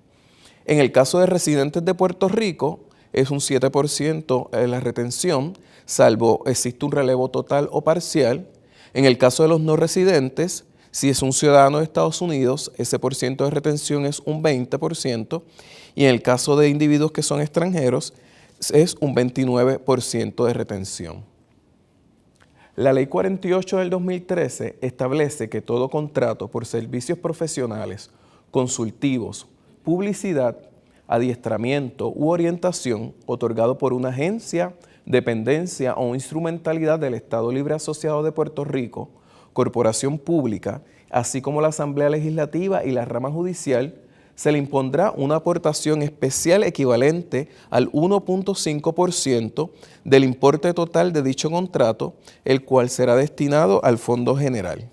En el caso de residentes de Puerto Rico, es un 7% la retención, salvo existe un relevo total o parcial. En el caso de los no residentes, si es un ciudadano de Estados Unidos, ese % de retención es un 20%, y en el caso de individuos que son extranjeros, es un 29% de retención. La Ley 48 del 2013 establece que todo contrato por servicios profesionales, consultivos, publicidad, adiestramiento u orientación otorgado por una agencia, dependencia o instrumentalidad del Estado Libre Asociado de Puerto Rico, corporación pública, así como la Asamblea Legislativa y la rama judicial, se le impondrá una aportación especial equivalente al 1.5% del importe total de dicho contrato, el cual será destinado al Fondo General.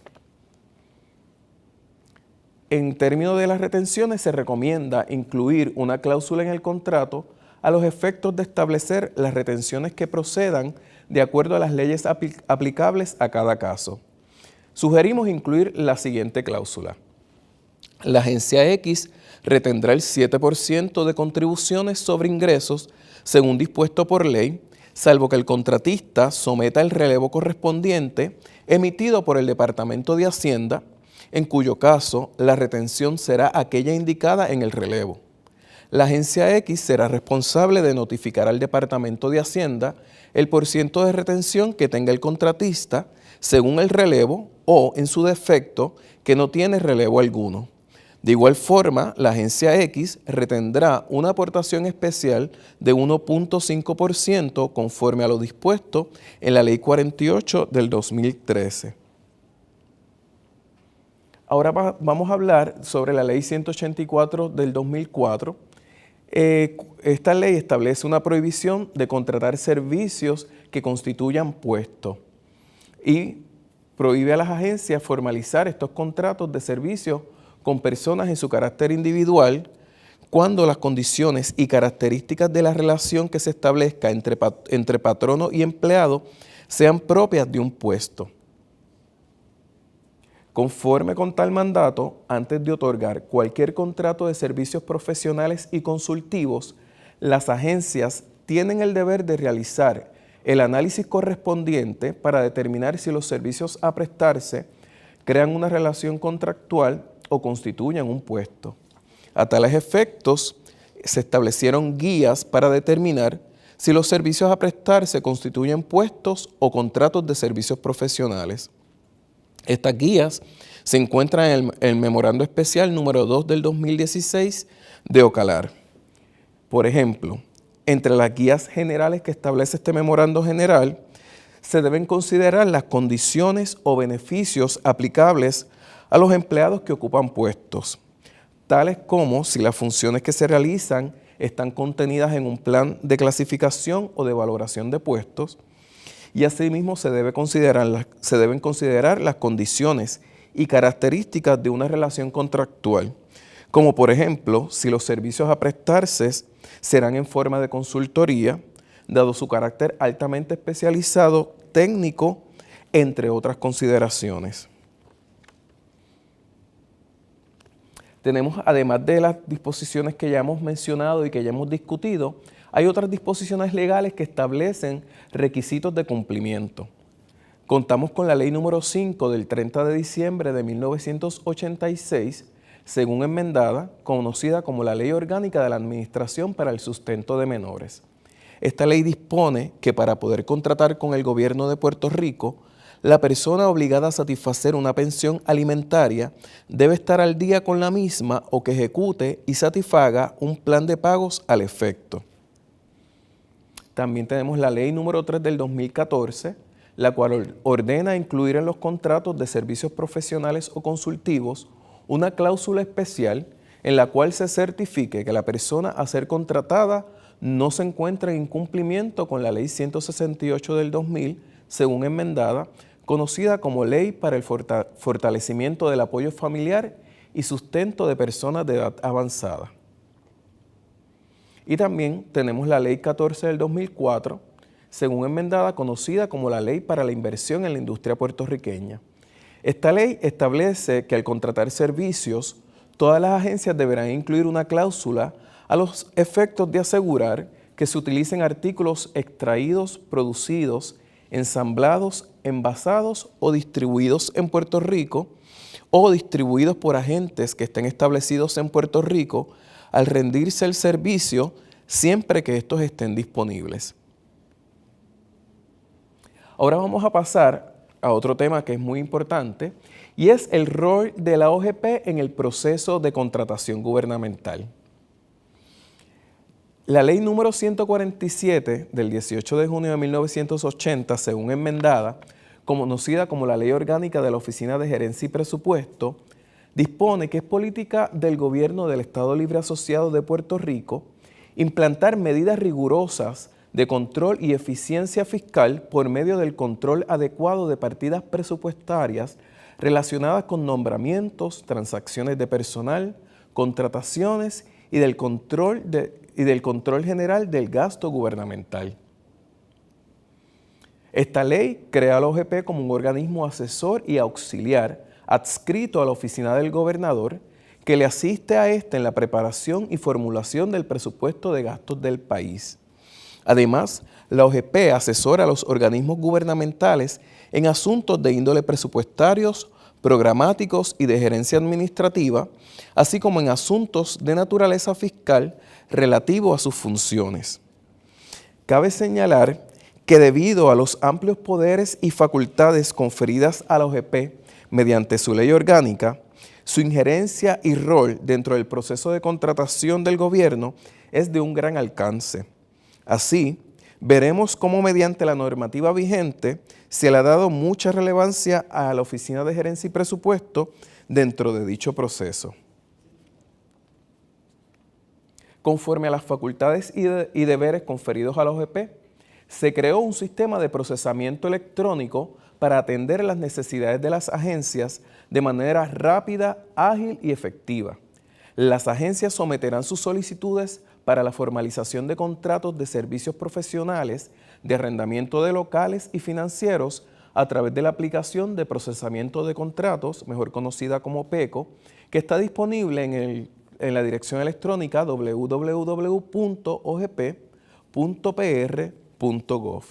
En términos de las retenciones, se recomienda incluir una cláusula en el contrato a los efectos de establecer las retenciones que procedan de acuerdo a las leyes aplicables a cada caso. Sugerimos incluir la siguiente cláusula. La agencia X retendrá el 7% de contribuciones sobre ingresos según dispuesto por ley, salvo que el contratista someta el relevo correspondiente emitido por el Departamento de Hacienda, en cuyo caso la retención será aquella indicada en el relevo. La agencia X será responsable de notificar al Departamento de Hacienda el % de retención que tenga el contratista según el relevo o, en su defecto, que no tiene relevo alguno. De igual forma, la agencia X retendrá una aportación especial de 1.5% conforme a lo dispuesto en la Ley 48 del 2013. Ahora vamos a hablar sobre la Ley 184 del 2004. Esta ley establece una prohibición de contratar servicios que constituyan puestos y prohíbe a las agencias formalizar estos contratos de servicios con personas en su carácter individual cuando las condiciones y características de la relación que se establezca entre patrono y empleado sean propias de un puesto. Conforme con tal mandato, antes de otorgar cualquier contrato de servicios profesionales y consultivos, las agencias tienen el deber de realizar el análisis correspondiente para determinar si los servicios a prestarse crean una relación contractual o constituyen un puesto. A tales efectos, se establecieron guías para determinar si los servicios a prestarse constituyen puestos o contratos de servicios profesionales. Estas guías se encuentran en el Memorando Especial número 2 del 2016 de OCALAR. Por ejemplo, entre las guías generales que establece este memorando general, se deben considerar las condiciones o beneficios aplicables a los empleados que ocupan puestos, tales como si las funciones que se realizan están contenidas en un plan de clasificación o de valoración de puestos, y asimismo se deben considerar las condiciones y características de una relación contractual, como por ejemplo, si los servicios a prestarse serán en forma de consultoría, dado su carácter altamente especializado, técnico, entre otras consideraciones. Tenemos, además de las disposiciones que ya hemos mencionado y que ya hemos discutido, hay otras disposiciones legales que establecen requisitos de cumplimiento. Contamos con la Ley número 5 del 30 de diciembre de 1986, según enmendada, conocida como la Ley Orgánica de la Administración para el Sustento de Menores. Esta ley dispone que para poder contratar con el gobierno de Puerto Rico, la persona obligada a satisfacer una pensión alimentaria debe estar al día con la misma o que ejecute y satisfaga un plan de pagos al efecto. También tenemos la Ley número 3 del 2014, la cual ordena incluir en los contratos de servicios profesionales o consultivos una cláusula especial en la cual se certifique que la persona a ser contratada no se encuentra en incumplimiento con la Ley 168 del 2000, según enmendada, conocida como Ley para el Fortalecimiento del Apoyo Familiar y Sustento de Personas de Edad Avanzada. Y también tenemos la Ley 14 del 2004, según enmendada, conocida como la Ley para la Inversión en la Industria Puertorriqueña. Esta ley establece que al contratar servicios, todas las agencias deberán incluir una cláusula a los efectos de asegurar que se utilicen artículos extraídos, producidos, ensamblados, envasados o distribuidos en Puerto Rico o distribuidos por agentes que estén establecidos en Puerto Rico al rendirse el servicio siempre que estos estén disponibles. Ahora vamos a pasar a otro tema que es muy importante y es el rol de la OGP en el proceso de contratación gubernamental. La Ley número 147 del 18 de junio de 1980, según enmendada, conocida como la Ley Orgánica de la Oficina de Gerencia y Presupuesto, dispone que es política del Gobierno del Estado Libre Asociado de Puerto Rico implantar medidas rigurosas de control y eficiencia fiscal por medio del control adecuado de partidas presupuestarias relacionadas con nombramientos, transacciones de personal, contrataciones y del control general del gasto gubernamental. Esta ley crea a la OGP como un organismo asesor y auxiliar adscrito a la oficina del gobernador que le asiste a éste en la preparación y formulación del presupuesto de gastos del país. Además, la OGP asesora a los organismos gubernamentales en asuntos de índole presupuestarios, programáticos y de gerencia administrativa, así como en asuntos de naturaleza fiscal relativo a sus funciones. Cabe señalar que debido a los amplios poderes y facultades conferidas a la OGP mediante su ley orgánica, su injerencia y rol dentro del proceso de contratación del gobierno es de un gran alcance. Así, veremos cómo mediante la normativa vigente se le ha dado mucha relevancia a la Oficina de Gerencia y Presupuesto dentro de dicho proceso. Conforme a las facultades y deberes conferidos a la OGP, se creó un sistema de procesamiento electrónico para atender las necesidades de las agencias de manera rápida, ágil y efectiva. Las agencias someterán sus solicitudes para la formalización de contratos de servicios profesionales, de arrendamiento de locales y financieros a través de la aplicación de procesamiento de contratos, mejor conocida como PECO, que está disponible en la dirección electrónica www.ogp.pr.gov.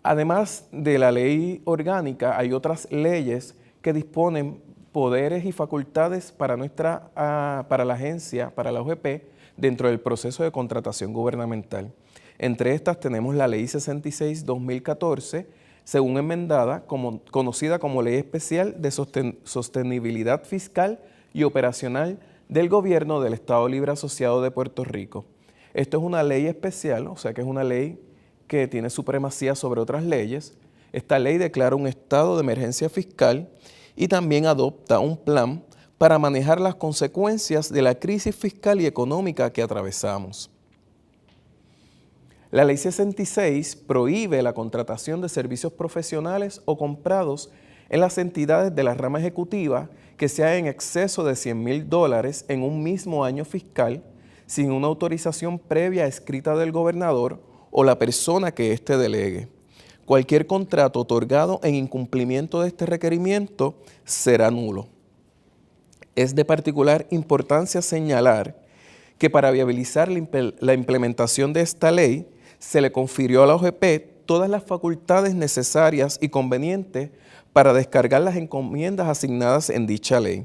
Además de la ley orgánica, hay otras leyes que disponen poderes y facultades para la agencia, para la OGP, dentro del proceso de contratación gubernamental. Entre estas tenemos la Ley 66-2014, según enmendada, conocida como Ley Especial de Sostenibilidad Fiscal y Operacional del Gobierno del Estado Libre Asociado de Puerto Rico. Esto es una ley especial, o sea que es una ley que tiene supremacía sobre otras leyes. Esta ley declara un estado de emergencia fiscal y también adopta un plan para manejar las consecuencias de la crisis fiscal y económica que atravesamos. La Ley 66 prohíbe la contratación de servicios profesionales o comprados en las entidades de la rama ejecutiva que sea en exceso de $100,000 en un mismo año fiscal sin una autorización previa escrita del gobernador o la persona que éste delegue. Cualquier contrato otorgado en incumplimiento de este requerimiento será nulo. Es de particular importancia señalar que para viabilizar la implementación de esta ley, se le confirió a la OGP todas las facultades necesarias y convenientes para descargar las encomiendas asignadas en dicha ley,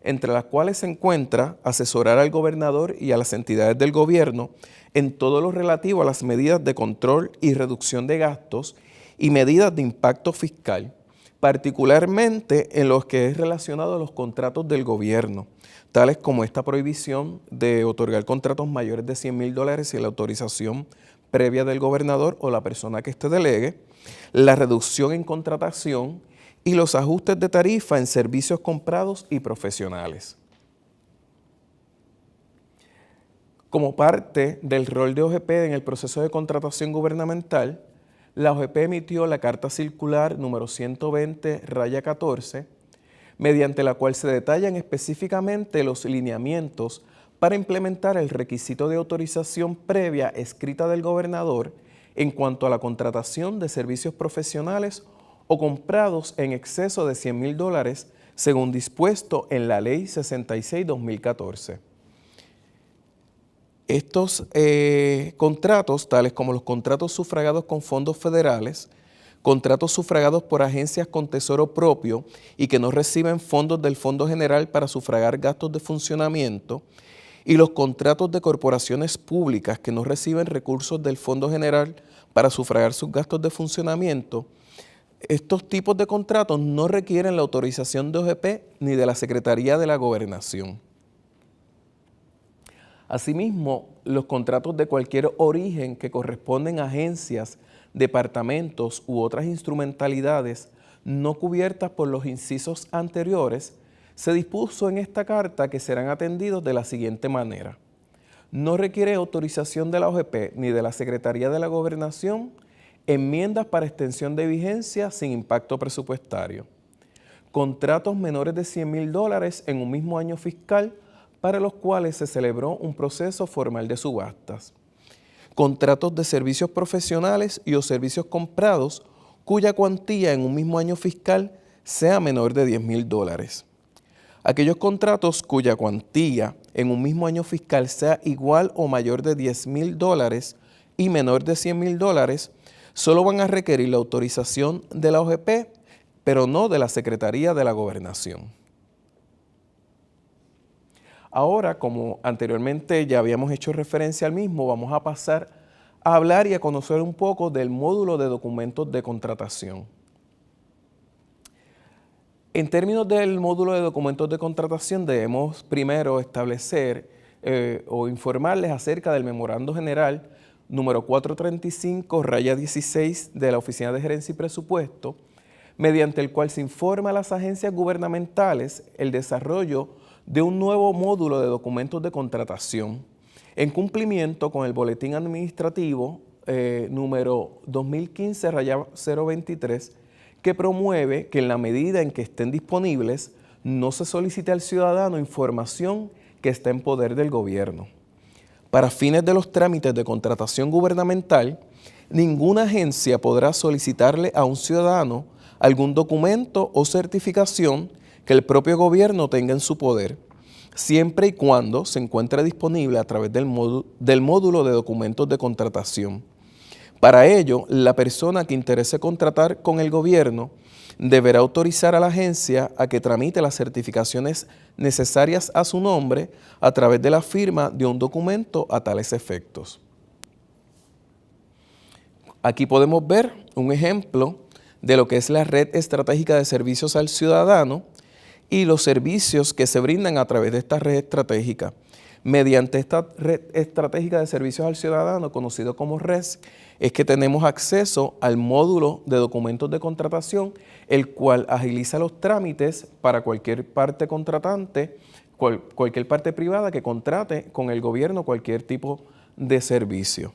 entre las cuales se encuentra asesorar al gobernador y a las entidades del gobierno en todo lo relativo a las medidas de control y reducción de gastos y medidas de impacto fiscal, particularmente en lo que es relacionado a los contratos del gobierno, tales como esta prohibición de otorgar contratos mayores de $100,000 sin la autorización previa del gobernador o la persona que éste delegue, la reducción en contratación y los ajustes de tarifa en servicios comprados y profesionales. Como parte del rol de OGP en el proceso de contratación gubernamental, la OGP emitió la Carta Circular número 120-14, mediante la cual se detallan específicamente los lineamientos para implementar el requisito de autorización previa escrita del gobernador en cuanto a la contratación de servicios profesionales o comprados en exceso de $100,000 según dispuesto en la Ley 66-2014. Estos contratos, tales como los contratos sufragados con fondos federales, contratos sufragados por agencias con tesoro propio y que no reciben fondos del Fondo General para sufragar gastos de funcionamiento, y los contratos de corporaciones públicas que no reciben recursos del Fondo General para sufragar sus gastos de funcionamiento, estos tipos de contratos no requieren la autorización de OGP ni de la Secretaría de la Gobernación. Asimismo, los contratos de cualquier origen que corresponden a agencias, departamentos u otras instrumentalidades no cubiertas por los incisos anteriores, se dispuso en esta carta que serán atendidos de la siguiente manera. No requiere autorización de la OGP ni de la Secretaría de la Gobernación enmiendas para extensión de vigencia sin impacto presupuestario, contratos menores de $100,000 en un mismo año fiscal para los cuales se celebró un proceso formal de subastas, contratos de servicios profesionales y o servicios comprados cuya cuantía en un mismo año fiscal sea menor de $10,000. Aquellos contratos cuya cuantía en un mismo año fiscal sea igual o mayor de $10,000 y menor de $100,000 solo van a requerir la autorización de la OGP, pero no de la Secretaría de la Gobernación. Ahora, como anteriormente ya habíamos hecho referencia al mismo, vamos a pasar a hablar y a conocer un poco del módulo de documentos de contratación. En términos del módulo de documentos de contratación, debemos primero establecer o informarles acerca del Memorando General número 435/16 de la Oficina de Gerencia y Presupuesto, mediante el cual se informa a las agencias gubernamentales el desarrollo de un nuevo módulo de documentos de contratación, en cumplimiento con el Boletín Administrativo número 2015/023, que promueve que en la medida en que estén disponibles, no se solicite al ciudadano información que está en poder del gobierno. Para fines de los trámites de contratación gubernamental, ninguna agencia podrá solicitarle a un ciudadano algún documento o certificación que el propio gobierno tenga en su poder, siempre y cuando se encuentre disponible a través del módulo de documentos de contratación. Para ello, la persona que interese contratar con el gobierno deberá autorizar a la agencia a que tramite las certificaciones necesarias a su nombre a través de la firma de un documento a tales efectos. Aquí podemos ver un ejemplo de lo que es la Red Estratégica de Servicios al Ciudadano y los servicios que se brindan a través de esta red estratégica. Mediante esta Red Estratégica de Servicios al Ciudadano, conocido como RES, es que tenemos acceso al módulo de documentos de contratación, el cual agiliza los trámites para cualquier parte contratante, cualquier parte privada que contrate con el gobierno cualquier tipo de servicio.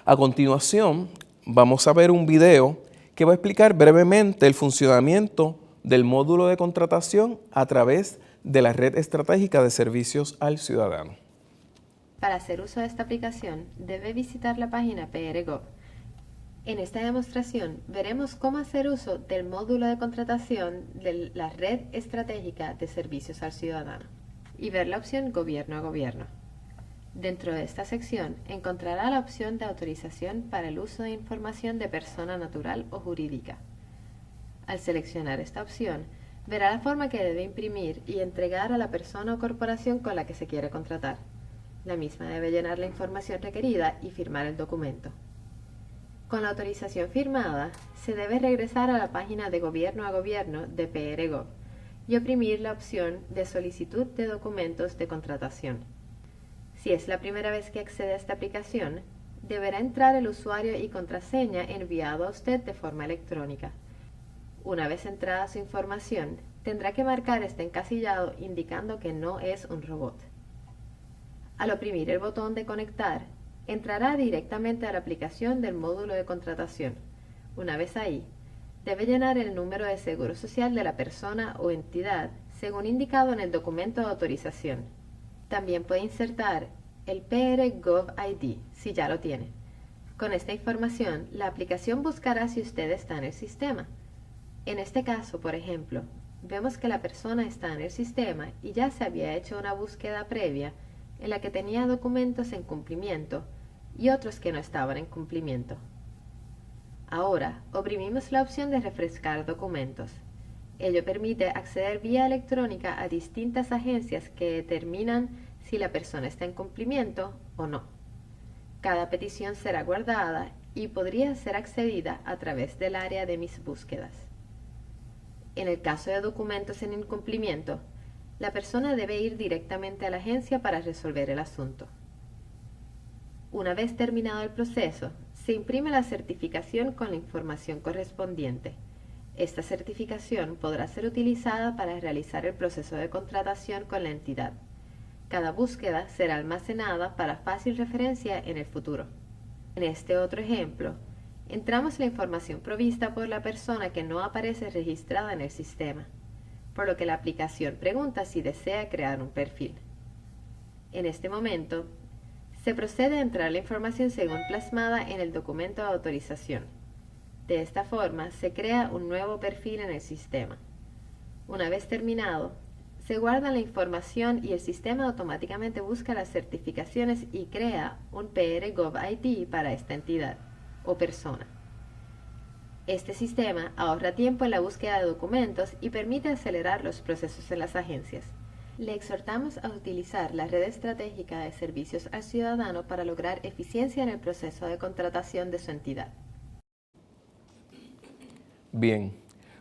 A continuación, vamos a ver un video que va a explicar brevemente el funcionamiento del módulo de contratación a través de la Red Estratégica de Servicios al Ciudadano. Para hacer uso de esta aplicación, debe visitar la página PR.gov. En esta demostración, veremos cómo hacer uso del módulo de contratación de la Red Estratégica de Servicios al Ciudadano y ver la opción Gobierno a Gobierno. Dentro de esta sección, encontrará la opción de autorización para el uso de información de persona natural o jurídica. Al seleccionar esta opción, verá la forma que debe imprimir y entregar a la persona o corporación con la que se quiere contratar. La misma debe llenar la información requerida y firmar el documento. Con la autorización firmada, se debe regresar a la página de Gobierno a Gobierno de PR.gov y oprimir la opción de Solicitud de documentos de contratación. Si es la primera vez que accede a esta aplicación, deberá entrar el usuario y contraseña enviado a usted de forma electrónica. Una vez entrada su información, tendrá que marcar este encasillado indicando que no es un robot. Al oprimir el botón de conectar, entrará directamente a la aplicación del módulo de contratación. Una vez ahí, debe llenar el número de seguro social de la persona o entidad según indicado en el documento de autorización. También puede insertar el PR.gov ID si ya lo tiene. Con esta información, la aplicación buscará si usted está en el sistema. En este caso, por ejemplo, vemos que la persona está en el sistema y ya se había hecho una búsqueda previa en la que tenía documentos en cumplimiento y otros que no estaban en cumplimiento. Ahora, oprimimos la opción de refrescar documentos. Ello permite acceder vía electrónica a distintas agencias que determinan si la persona está en cumplimiento o no. Cada petición será guardada y podría ser accedida a través del área de mis búsquedas. En el caso de documentos en incumplimiento, la persona debe ir directamente a la agencia para resolver el asunto. Una vez terminado el proceso, se imprime la certificación con la información correspondiente. Esta certificación podrá ser utilizada para realizar el proceso de contratación con la entidad. Cada búsqueda será almacenada para fácil referencia en el futuro. En este otro ejemplo, entramos la información provista por la persona que no aparece registrada en el sistema, por lo que la aplicación pregunta si desea crear un perfil. En este momento, se procede a entrar la información según plasmada en el documento de autorización. De esta forma, se crea un nuevo perfil en el sistema. Una vez terminado, se guarda la información y el sistema automáticamente busca las certificaciones y crea un PR Gov ID para esta entidad o persona. Este sistema ahorra tiempo en la búsqueda de documentos y permite acelerar los procesos en las agencias. Le exhortamos a utilizar la red estratégica de servicios al ciudadano para lograr eficiencia en el proceso de contratación de su entidad. Bien,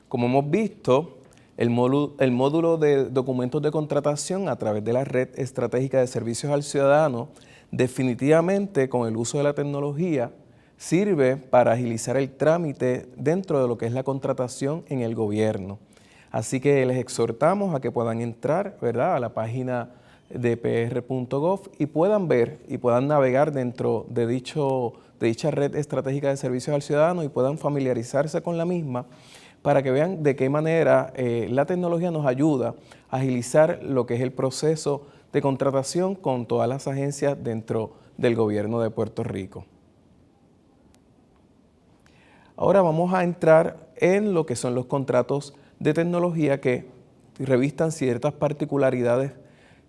como hemos visto, el módulo de documentos de contratación a través de la red estratégica de servicios al ciudadano, definitivamente con el uso de la tecnología, sirve para agilizar el trámite dentro de lo que es la contratación en el gobierno. Así que les exhortamos a que puedan entrar, ¿verdad?, a la página de pr.gov y puedan ver y puedan navegar dentro de dicha red estratégica de servicios al ciudadano y puedan familiarizarse con la misma para que vean de qué manera la tecnología nos ayuda a agilizar lo que es el proceso de contratación con todas las agencias dentro del gobierno de Puerto Rico. Ahora vamos a entrar en lo que son los contratos de tecnología que revistan ciertas particularidades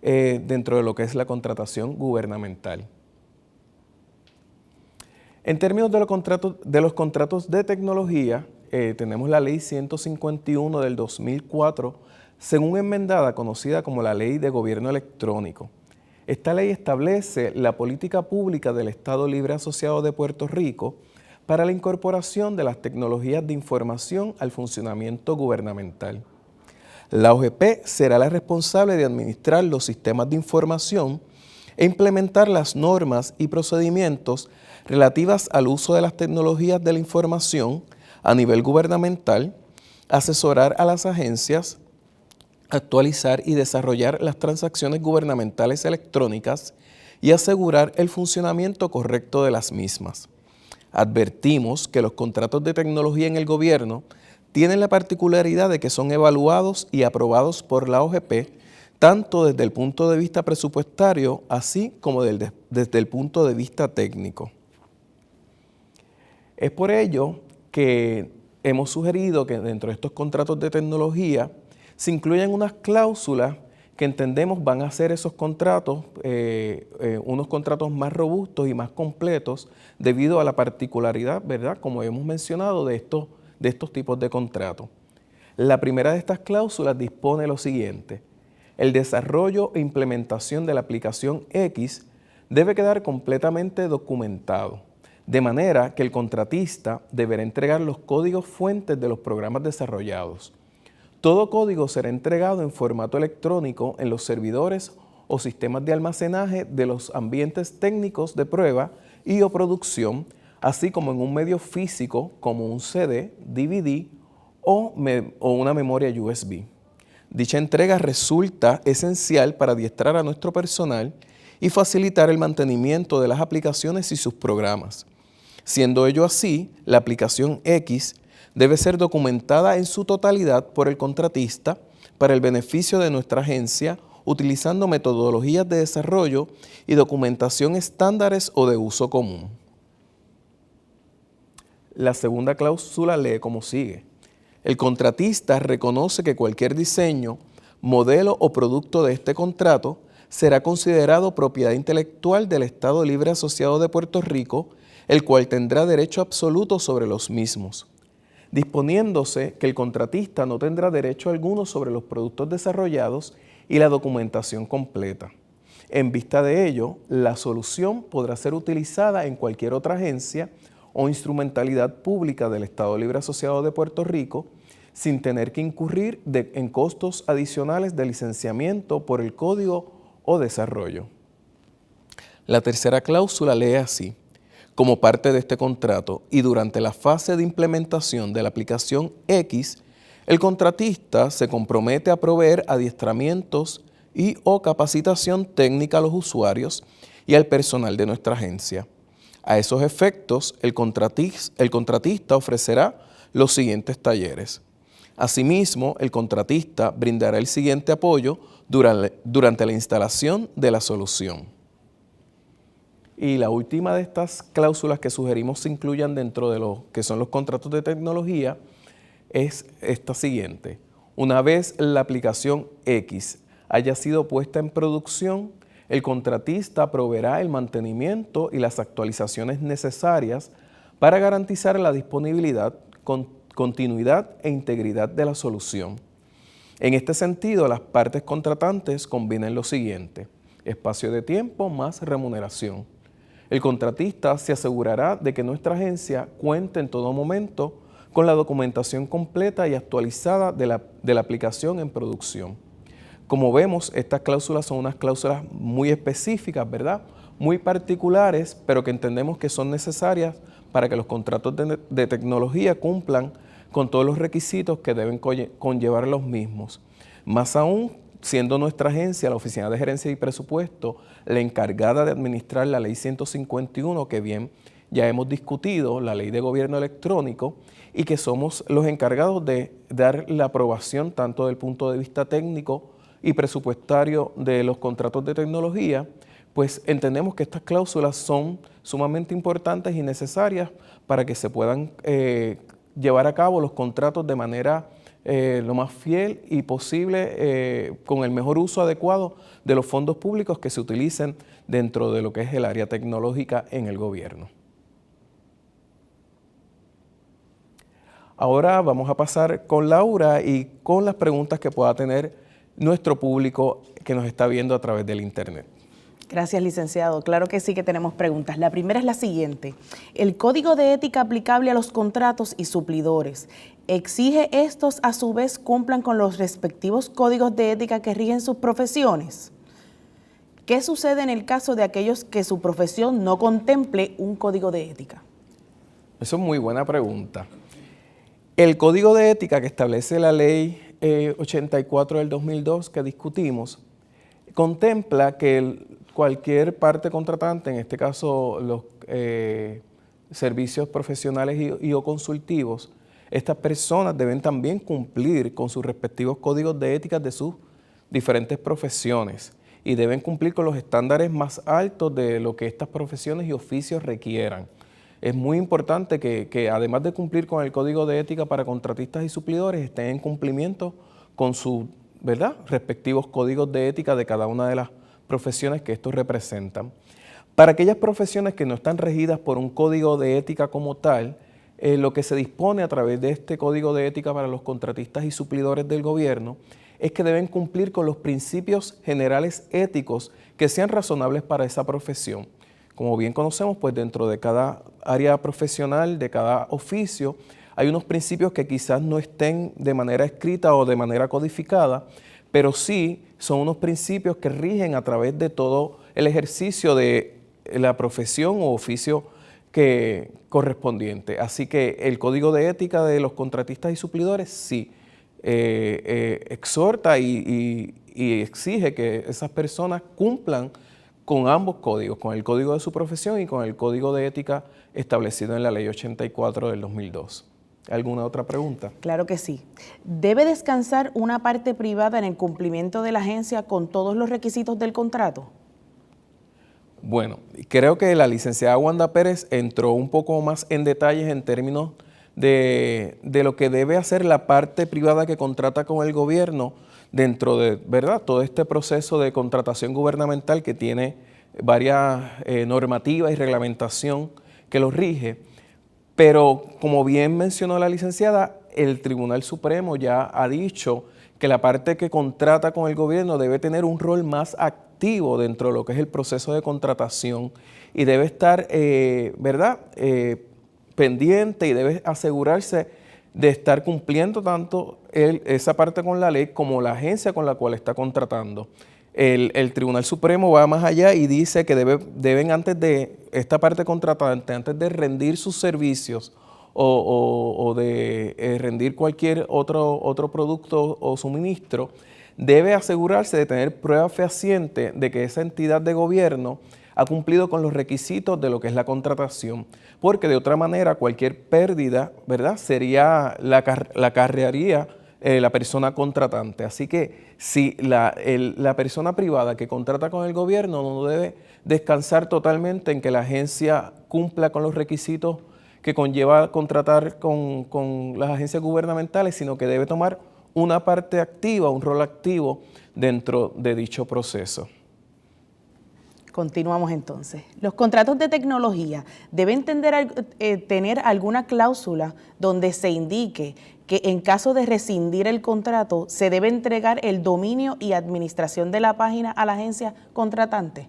dentro de lo que es la contratación gubernamental. En términos de los contratos de tecnología, tenemos la Ley 151 del 2004, según enmendada, conocida como la Ley de Gobierno Electrónico. Esta ley establece la política pública del Estado Libre Asociado de Puerto Rico para la incorporación de las tecnologías de información al funcionamiento gubernamental. La OGP será la responsable de administrar los sistemas de información e implementar las normas y procedimientos relativas al uso de las tecnologías de la información a nivel gubernamental, asesorar a las agencias, actualizar y desarrollar las transacciones gubernamentales electrónicas y asegurar el funcionamiento correcto de las mismas. Advertimos que los contratos de tecnología en el gobierno tienen la particularidad de que son evaluados y aprobados por la OGP tanto desde el punto de vista presupuestario así como desde el punto de vista técnico. Es por ello que hemos sugerido que dentro de estos contratos de tecnología se incluyan unas cláusulas que entendemos van a hacer esos contratos, unos contratos más robustos y más completos debido a la particularidad, ¿verdad?, como hemos mencionado, de estos tipos de contratos. La primera de estas cláusulas dispone lo siguiente: el desarrollo e implementación de la aplicación X debe quedar completamente documentado, de manera que el contratista deberá entregar los códigos fuentes de los programas desarrollados. Todo código será entregado en formato electrónico en los servidores o sistemas de almacenaje de los ambientes técnicos de prueba y o producción, así como en un medio físico como un CD, DVD o una memoria USB. Dicha entrega resulta esencial para adiestrar a nuestro personal y facilitar el mantenimiento de las aplicaciones y sus programas. Siendo ello así, la aplicación X debe ser documentada en su totalidad por el contratista para el beneficio de nuestra agencia, utilizando metodologías de desarrollo y documentación estándares o de uso común. La segunda cláusula lee como sigue: el contratista reconoce que cualquier diseño, modelo o producto de este contrato será considerado propiedad intelectual del Estado Libre Asociado de Puerto Rico, el cual tendrá derecho absoluto sobre los mismos, disponiéndose que el contratista no tendrá derecho alguno sobre los productos desarrollados y la documentación completa. En vista de ello, la solución podrá ser utilizada en cualquier otra agencia o instrumentalidad pública del Estado Libre Asociado de Puerto Rico, sin tener que incurrir en costos adicionales de licenciamiento por el código o desarrollo. La tercera cláusula lee así: como parte de este contrato y durante la fase de implementación de la aplicación X, el contratista se compromete a proveer adiestramientos y o capacitación técnica a los usuarios y al personal de nuestra agencia. A esos efectos, el contratista ofrecerá los siguientes talleres. Asimismo, el contratista brindará el siguiente apoyo durante la instalación de la solución. Y la última de estas cláusulas que sugerimos se incluyan dentro de lo que son los contratos de tecnología es esta siguiente. Una vez la aplicación X haya sido puesta en producción, el contratista proveerá el mantenimiento y las actualizaciones necesarias para garantizar la disponibilidad, continuidad e integridad de la solución. En este sentido, las partes contratantes combinan lo siguiente: espacio de tiempo más remuneración. El contratista se asegurará de que nuestra agencia cuente en todo momento con la documentación completa y actualizada de la aplicación en producción. Como vemos, estas cláusulas son unas cláusulas muy específicas, ¿verdad? Muy particulares, pero que entendemos que son necesarias para que los contratos de tecnología cumplan con todos los requisitos que deben conllevar los mismos. Más aún, siendo nuestra agencia, la Oficina de Gerencia y Presupuesto, la encargada de administrar la Ley 151, que bien ya hemos discutido, la Ley de Gobierno Electrónico, y que somos los encargados de dar la aprobación tanto del punto de vista técnico y presupuestario de los contratos de tecnología, pues entendemos que estas cláusulas son sumamente importantes y necesarias para que se puedan llevar a cabo los contratos de manera lo más fiel y posible, con el mejor uso adecuado de los fondos públicos que se utilicen dentro de lo que es el área tecnológica en el gobierno. Ahora vamos a pasar con Laura y con las preguntas que pueda tener nuestro público que nos está viendo a través del internet. Gracias, licenciado. Claro que sí que tenemos preguntas. La primera es la siguiente. El Código de Ética aplicable a los contratos y suplidores, ¿exige estos a su vez cumplan con los respectivos códigos de ética que rigen sus profesiones? ¿Qué sucede en el caso de aquellos que su profesión no contemple un código de ética? Eso es muy buena pregunta. El Código de Ética que establece la Ley 84 del 2002 que discutimos, contempla que cualquier parte contratante, en este caso los servicios profesionales y o consultivos, estas personas deben también cumplir con sus respectivos códigos de ética de sus diferentes profesiones y deben cumplir con los estándares más altos de lo que estas profesiones y oficios requieran. Es muy importante que además de cumplir con el Código de Ética para contratistas y suplidores, estén en cumplimiento con sus respectivos códigos de ética de cada una de las profesiones que estos representan. Para aquellas profesiones que no están regidas por un código de ética como tal, lo que se dispone a través de este Código de Ética para los contratistas y suplidores del gobierno es que deben cumplir con los principios generales éticos que sean razonables para esa profesión. Como bien conocemos, pues dentro de cada área profesional, de cada oficio, hay unos principios que quizás no estén de manera escrita o de manera codificada, pero sí son unos principios que rigen a través de todo el ejercicio de la profesión o oficio correspondiente. Así que el Código de Ética de los contratistas y suplidores sí exhorta y exige que esas personas cumplan con ambos códigos, con el código de su profesión y con el Código de Ética establecido en la Ley 84 del 2002. ¿Alguna otra pregunta? Claro que sí. ¿Debe descansar una parte privada en el cumplimiento de la agencia con todos los requisitos del contrato? Bueno, creo que la licenciada Wanda Pérez entró un poco más en detalles en términos de lo que debe hacer la parte privada que contrata con el gobierno dentro de, ¿verdad?, todo este proceso de contratación gubernamental que tiene varias normativas y reglamentación que los rige. Pero como bien mencionó la licenciada, el Tribunal Supremo ya ha dicho que la parte que contrata con el gobierno debe tener un rol más activo dentro de lo que es el proceso de contratación y debe estar, pendiente y debe asegurarse de estar cumpliendo tanto esa parte con la ley como la agencia con la cual está contratando. El Tribunal Supremo va más allá y dice que deben antes de esta parte contratante, antes de rendir sus servicios o de rendir cualquier otro producto o suministro, debe asegurarse de tener prueba fehaciente de que esa entidad de gobierno ha cumplido con los requisitos de lo que es la contratación, porque de otra manera cualquier pérdida, ¿verdad?, la acarrearía la persona contratante. Así que si la persona privada que contrata con el gobierno no debe descansar totalmente en que la agencia cumpla con los requisitos que conlleva contratar con las agencias gubernamentales, sino que debe tomar una parte activa, un rol activo dentro de dicho proceso. Continuamos entonces. Los contratos de tecnología deben tener alguna cláusula donde se indique que en caso de rescindir el contrato se debe entregar el dominio y administración de la página a la agencia contratante.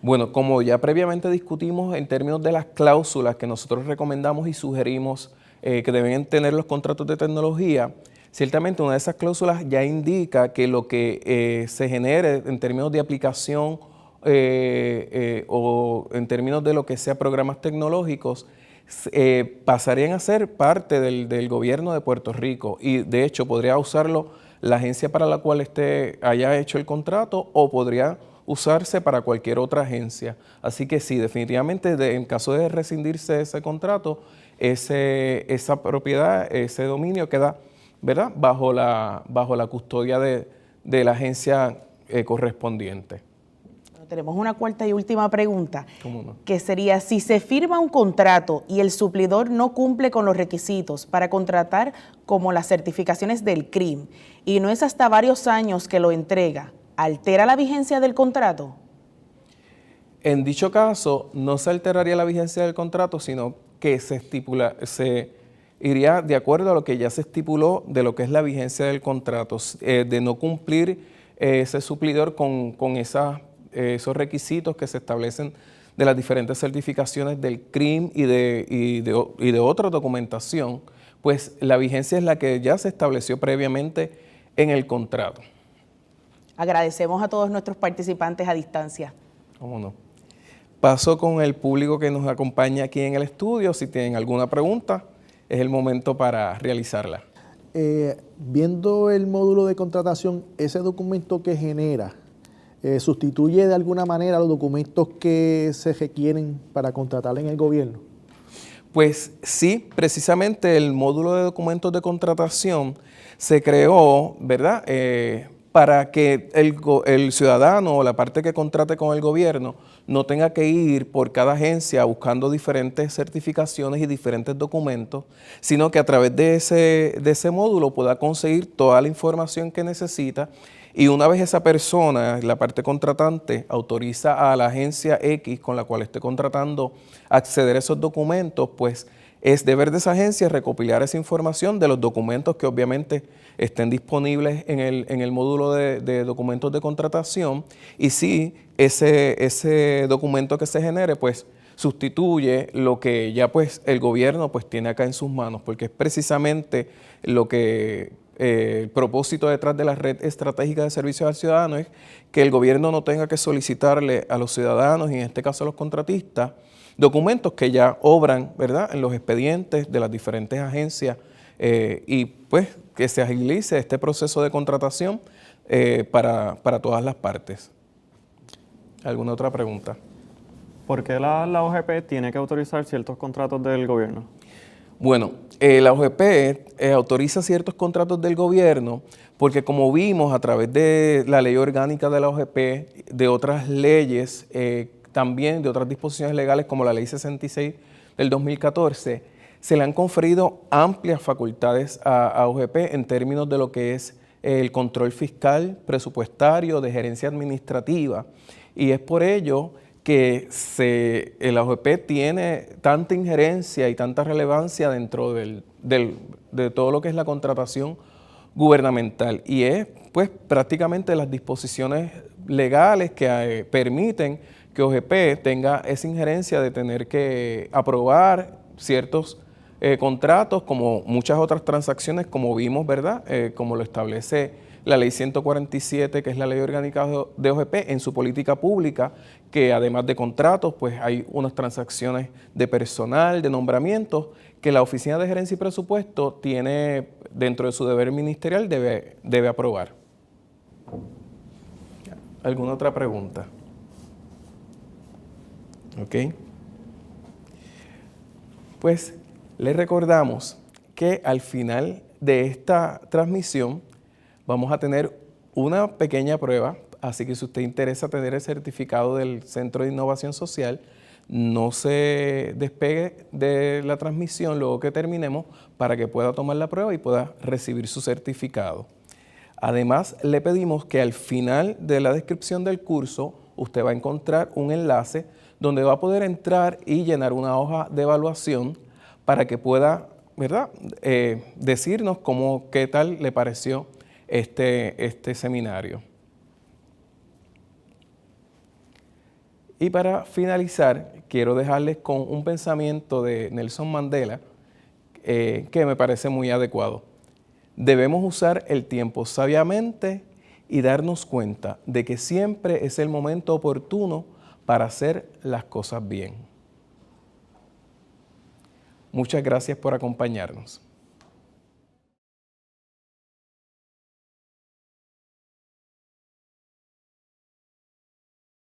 Bueno, como ya previamente discutimos en términos de las cláusulas que nosotros recomendamos y sugerimos que deben tener los contratos de tecnología, ciertamente una de esas cláusulas ya indica que lo que se genere en términos de aplicación o en términos de lo que sea programas tecnológicos, pasarían a ser parte del gobierno de Puerto Rico y de hecho podría usarlo la agencia para la cual haya hecho el contrato o podría usarse para cualquier otra agencia. Así que sí, definitivamente en caso de rescindirse ese contrato, esa propiedad, ese dominio queda, ¿verdad?, bajo la custodia de la agencia correspondiente. Tenemos una cuarta y última pregunta, ¿Cómo no? que sería, si se firma un contrato y el suplidor no cumple con los requisitos para contratar como las certificaciones del CRIM y no es hasta varios años que lo entrega, ¿altera la vigencia del contrato? En dicho caso, no se alteraría la vigencia del contrato, sino que se iría de acuerdo a lo que ya se estipuló de lo que es la vigencia del contrato, de no cumplir ese suplidor con esos requisitos que se establecen de las diferentes certificaciones del CRIM y de otra documentación, pues la vigencia es la que ya se estableció previamente en el contrato. Agradecemos a todos nuestros participantes a distancia. ¿Cómo no? Paso con el público que nos acompaña aquí en el estudio. Si tienen alguna pregunta, es el momento para realizarla. Viendo el módulo de contratación, ese documento que genera, ¿sustituye de alguna manera los documentos que se requieren para contratar en el gobierno? Pues sí, precisamente el módulo de documentos de contratación se creó, ¿verdad?, para que el ciudadano o la parte que contrate con el gobierno no tenga que ir por cada agencia buscando diferentes certificaciones y diferentes documentos, sino que a través de ese módulo pueda conseguir toda la información que necesita. Y una vez esa persona, la parte contratante, autoriza a la agencia X con la cual esté contratando acceder a esos documentos, pues es deber de esa agencia recopilar esa información de los documentos que obviamente estén disponibles en el módulo de documentos de contratación. Y si ese documento que se genere, pues sustituye lo que ya pues el gobierno pues tiene acá en sus manos, porque es precisamente lo que el propósito detrás de la red estratégica de servicios al ciudadano es que el gobierno no tenga que solicitarle a los ciudadanos y en este caso a los contratistas documentos que ya obran, ¿verdad?, en los expedientes de las diferentes agencias y pues que se agilice este proceso de contratación para todas las partes. ¿Alguna otra pregunta? ¿Por qué la OGP tiene que autorizar ciertos contratos del gobierno? Bueno, la OGP autoriza ciertos contratos del gobierno porque como vimos a través de la ley orgánica de la OGP, de otras leyes, también de otras disposiciones legales como la ley 66 del 2014, se le han conferido amplias facultades a OGP en términos de lo que es el control fiscal, presupuestario, de gerencia administrativa. Y es por ello que la OGP tiene tanta injerencia y tanta relevancia dentro de todo lo que es la contratación gubernamental. Y es pues prácticamente las disposiciones legales que permiten que OGP tenga esa injerencia de tener que aprobar ciertos contratos, como muchas otras transacciones, como vimos, ¿verdad?, como lo establece la ley 147, que es la ley orgánica de OGP, en su política pública, que además de contratos, pues hay unas transacciones de personal, de nombramientos, que la Oficina de Gerencia y Presupuesto tiene, dentro de su deber ministerial, debe aprobar. ¿Alguna otra pregunta? ¿Ok? Pues les recordamos que al final de esta transmisión vamos a tener una pequeña prueba, así que si usted interesa tener el certificado del Centro de Innovación Social, no se despegue de la transmisión luego que terminemos para que pueda tomar la prueba y pueda recibir su certificado. Además, le pedimos que al final de la descripción del curso usted va a encontrar un enlace donde va a poder entrar y llenar una hoja de evaluación para que pueda, ¿verdad?, decirnos qué tal le pareció este seminario. Y para finalizar, quiero dejarles con un pensamiento de Nelson Mandela que me parece muy adecuado. Debemos usar el tiempo sabiamente y darnos cuenta de que siempre es el momento oportuno para hacer las cosas bien. Muchas gracias por acompañarnos.